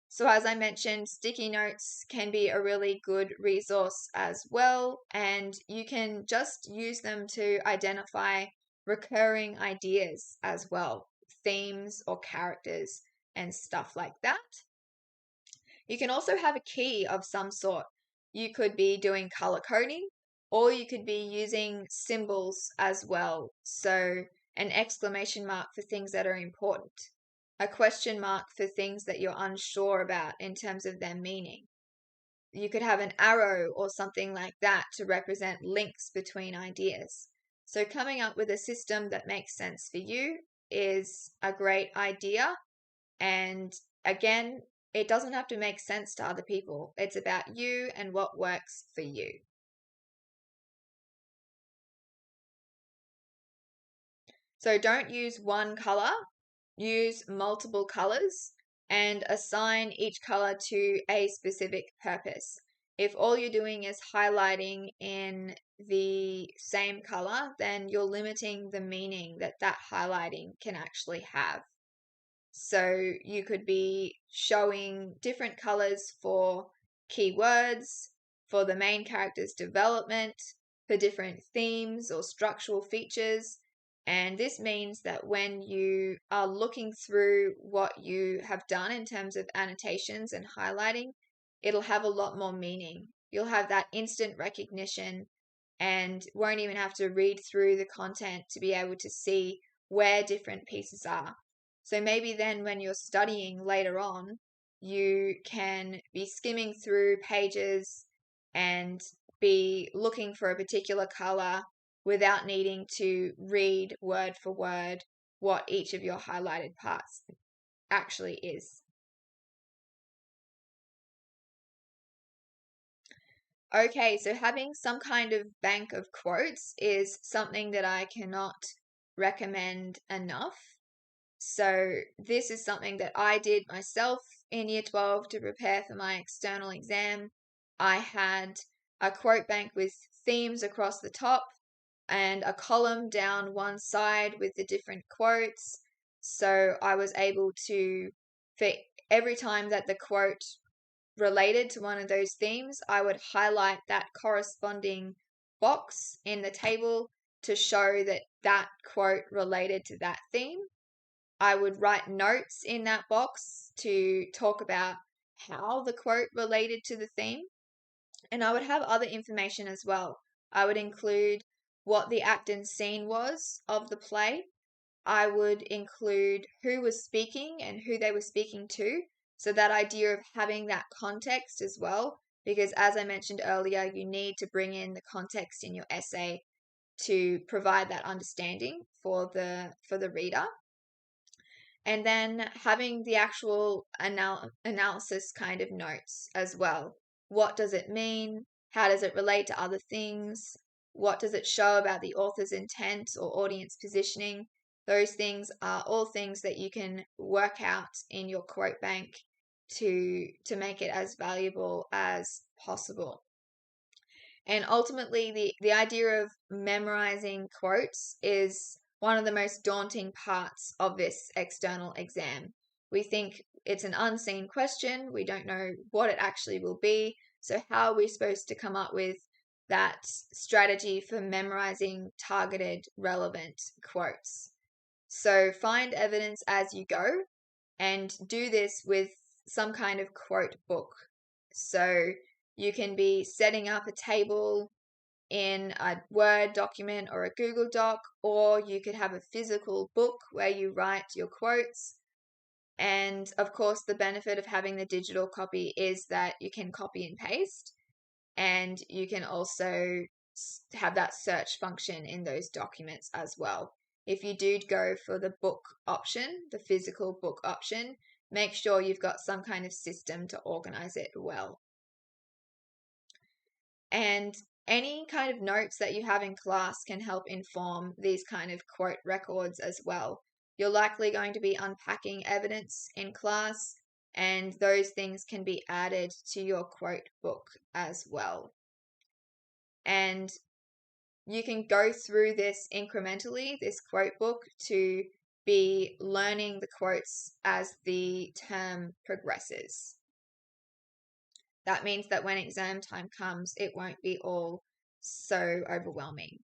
So as I mentioned, sticky notes can be a really good resource as well, and you can just use them to identify recurring ideas as well, themes or characters and stuff like that. You can also have a key of some sort. You could be doing color coding, or you could be using symbols as well. So an exclamation mark for things that are important, a question mark for things that you're unsure about in terms of their meaning. You could have an arrow or something like that to represent links between ideas. So coming up with a system that makes sense for you is a great idea. And again, it doesn't have to make sense to other people. It's about you and what works for you. So don't use one color, use multiple colors and assign each color to a specific purpose. If all you're doing is highlighting in the same color, then you're limiting the meaning that that highlighting can actually have. So you could be showing different colors for keywords, for the main character's development, for different themes or structural features. And this means that when you are looking through what you have done in terms of annotations and highlighting, it'll have a lot more meaning. You'll have that instant recognition and won't even have to read through the content to be able to see where different pieces are. So maybe then when you're studying later on, you can be skimming through pages and be looking for a particular color without needing to read word for word what each of your highlighted parts actually is. Okay, so having some kind of bank of quotes is something that I cannot recommend enough. So this is something that I did myself in year 12 to prepare for my external exam. I had a quote bank with themes across the top and a column down one side with the different quotes. So I was able to, for every time that the quote related to one of those themes, I would highlight that corresponding box in the table to show that that quote related to that theme. I would write notes in that box to talk about how the quote related to the theme. And I would have other information as well. I would include what the act and scene was of the play. I would include who was speaking and who they were speaking to. So that idea of having that context as well, because as I mentioned earlier, you need to bring in the context in your essay to provide that understanding for the reader. And then having the actual analysis kind of notes as well. What does it mean? How does it relate to other things? What does it show about the author's intent or audience positioning? Those things are all things that you can work out in your quote bank to make it as valuable as possible. And ultimately, the idea of memorizing quotes is one of the most daunting parts of this external exam. We think it's an unseen question. We don't know what it actually will be. So how are we supposed to come up with that strategy for memorizing targeted, relevant quotes? So find evidence as you go and do this with some kind of quote book. So you can be setting up a table in a Word document or a Google Doc, or you could have a physical book where you write your quotes. And of course, the benefit of having the digital copy is that you can copy and paste, and you can also have that search function in those documents as well. If you do go for the book option, the physical book option, make sure you've got some kind of system to organize it well. And any kind of notes that you have in class can help inform these kind of quote records as well. You're likely going to be unpacking evidence in class, and those things can be added to your quote book as well. And you can go through this incrementally, this quote book, to be learning the quotes as the term progresses. That means that when exam time comes, it won't be all so overwhelming.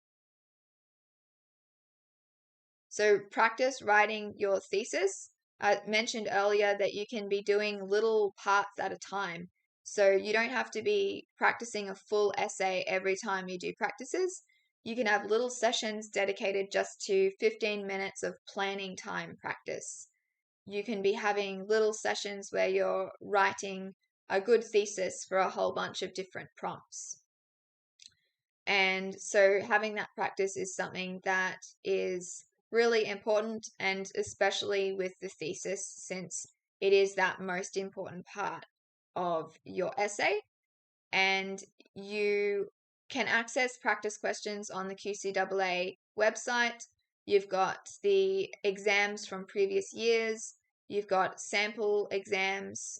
So practice writing your thesis. I mentioned earlier that you can be doing little parts at a time. So you don't have to be practicing a full essay every time you do practices. You can have little sessions dedicated just to 15 minutes of planning time practice. You can be having little sessions where you're writing a good thesis for a whole bunch of different prompts. And so having that practice is something that is really important, and especially with the thesis, since it is that most important part of your essay. And you can access practice questions on the QCEE website. You've got the exams from previous years. You've got sample exams,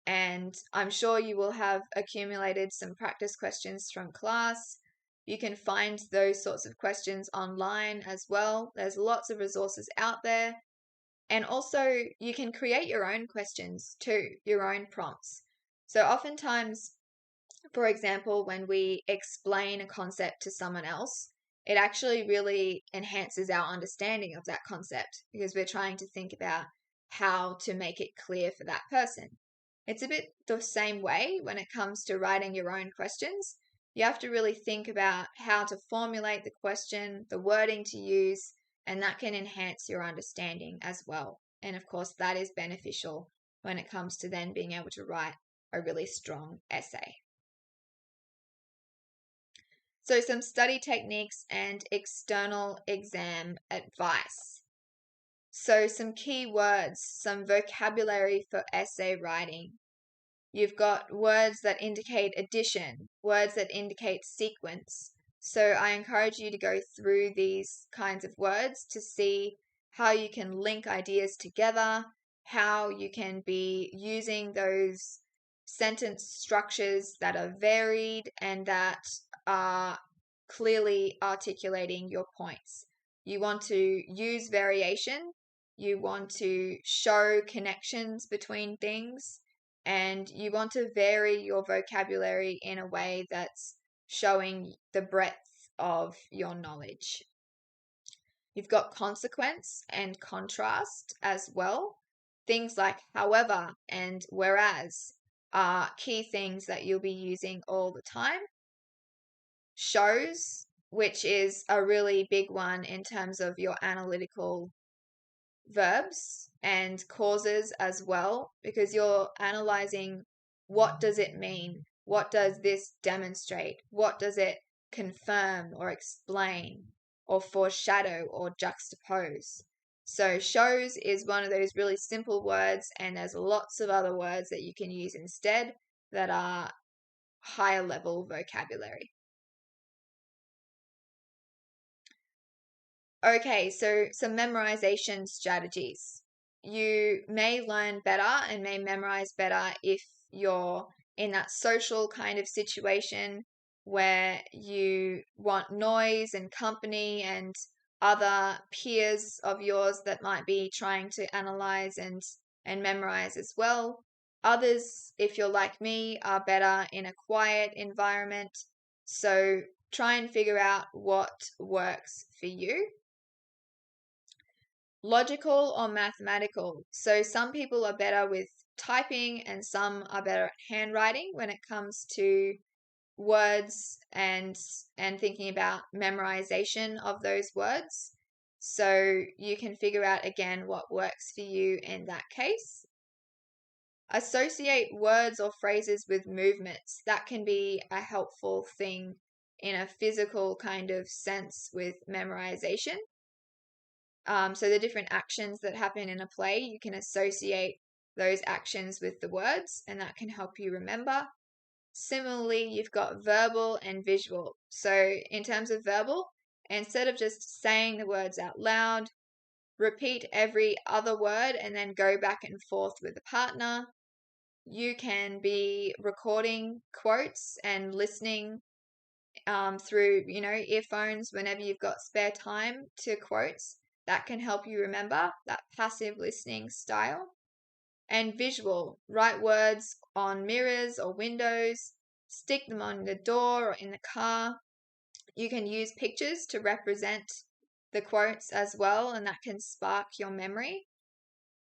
and I'm sure you will have accumulated some practice questions from class. You can find those sorts of questions online as well. There's lots of resources out there. And also, you can create your own questions too, your own prompts. So oftentimes, for example, when we explain a concept to someone else, it actually really enhances our understanding of that concept because we're trying to think about how to make it clear for that person. It's a bit the same way when it comes to writing your own questions. You have to really think about how to formulate the question, the wording to use, and that can enhance your understanding as well. And of course, that is beneficial when it comes to then being able to write a really strong essay. So some study techniques and external exam advice. So some key words, some vocabulary for essay writing. You've got words that indicate addition, words that indicate sequence. So I encourage you to go through these kinds of words to see how you can link ideas together, how you can be using those sentence structures that are varied and that are clearly articulating your points. You want to use variation, you want to show connections between things, and you want to vary your vocabulary in a way that's showing the breadth of your knowledge. You've got consequence and contrast as well. Things like however and whereas are key things that you'll be using all the time. Shows, which is a really big one in terms of your analytical verbs, and causes as well, because you're analyzing what does it mean? What does this demonstrate? What does it confirm or explain or foreshadow or juxtapose? So shows is one of those really simple words, and there's lots of other words that you can use instead that are higher level vocabulary. Okay, so some memorization strategies. You may learn better and may memorize better if you're in that social kind of situation where you want noise and company and other peers of yours that might be trying to analyze and memorize as well. Others, if you're like me, are better in a quiet environment. So try and figure out what works for you. Logical or mathematical. So some people are better with typing and some are better at handwriting when it comes to words and thinking about memorization of those words. So you can figure out again what works for you in that case. Associate words or phrases with movements. That can be a helpful thing in a physical kind of sense with memorization. So the different actions that happen in a play, you can associate those actions with the words, and that can help you remember. Similarly, you've got verbal and visual. So in terms of verbal, instead of just saying the words out loud, repeat every other word and then go back and forth with the partner. You can be recording quotes and listening through, earphones whenever you've got spare time to quotes. That can help you remember that passive listening style. And visual, write words on mirrors or windows, stick them on the door or in the car. You can use pictures to represent the quotes as well, and that can spark your memory.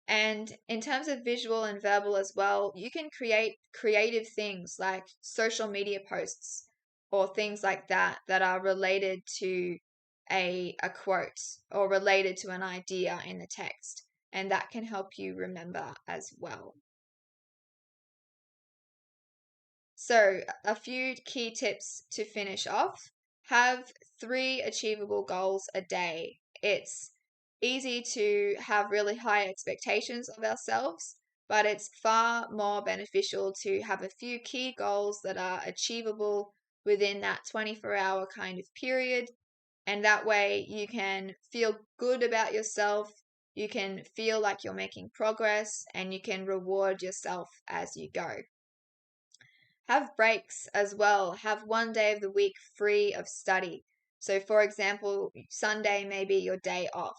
And in terms of visual and verbal as well, you can create creative things like social media posts or things like that that are related to a quote or related to an idea in the text. And that can help you remember as well. So, a few key tips to finish off. Have 3 achievable goals a day. It's easy to have really high expectations of ourselves, but it's far more beneficial to have a few key goals that are achievable within that 24-hour kind of period. And that way you can feel good about yourself, you can feel like you're making progress, and you can reward yourself as you go. Have breaks as well. Have one day of the week free of study. So, for example, Sunday may be your day off,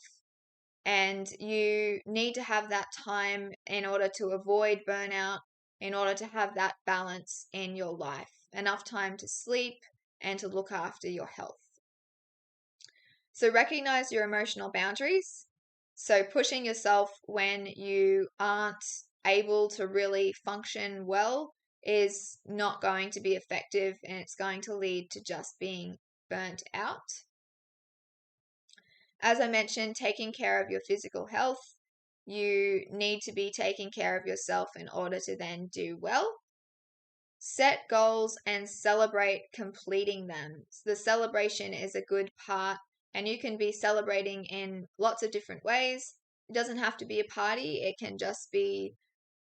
and you need to have that time in order to avoid burnout, in order to have that balance in your life. Enough time to sleep and to look after your health. So recognize your emotional boundaries. So pushing yourself when you aren't able to really function well is not going to be effective, and it's going to lead to just being burnt out. As I mentioned, taking care of your physical health. You need to be taking care of yourself in order to then do well. Set goals and celebrate completing them. So the celebration is a good part, and you can be celebrating in lots of different ways. It doesn't have to be a party. It can just be,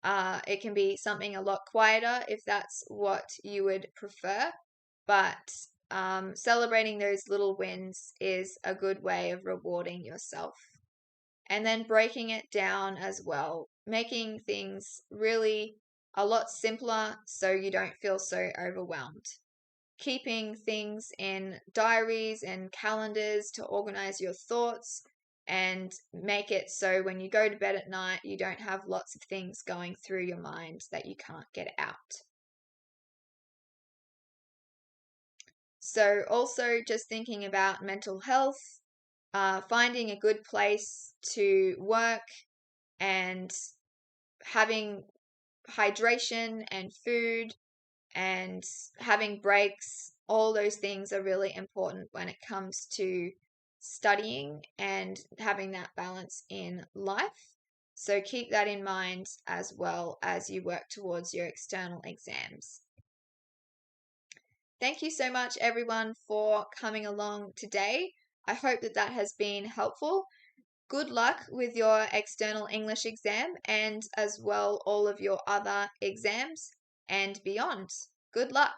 it can be something a lot quieter if that's what you would prefer. But celebrating those little wins is a good way of rewarding yourself. And then breaking it down as well, making things really a lot simpler so you don't feel so overwhelmed. Keeping things in diaries and calendars to organize your thoughts and make it so when you go to bed at night, you don't have lots of things going through your mind that you can't get out. So, also just thinking about mental health, finding a good place to work and having hydration and food and having breaks, all those things are really important when it comes to studying and having that balance in life. So keep that in mind as well as you work towards your external exams. Thank you so much, everyone, for coming along today. I hope that that has been helpful. Good luck with your external English exam and as well all of your other exams and beyond. Good luck.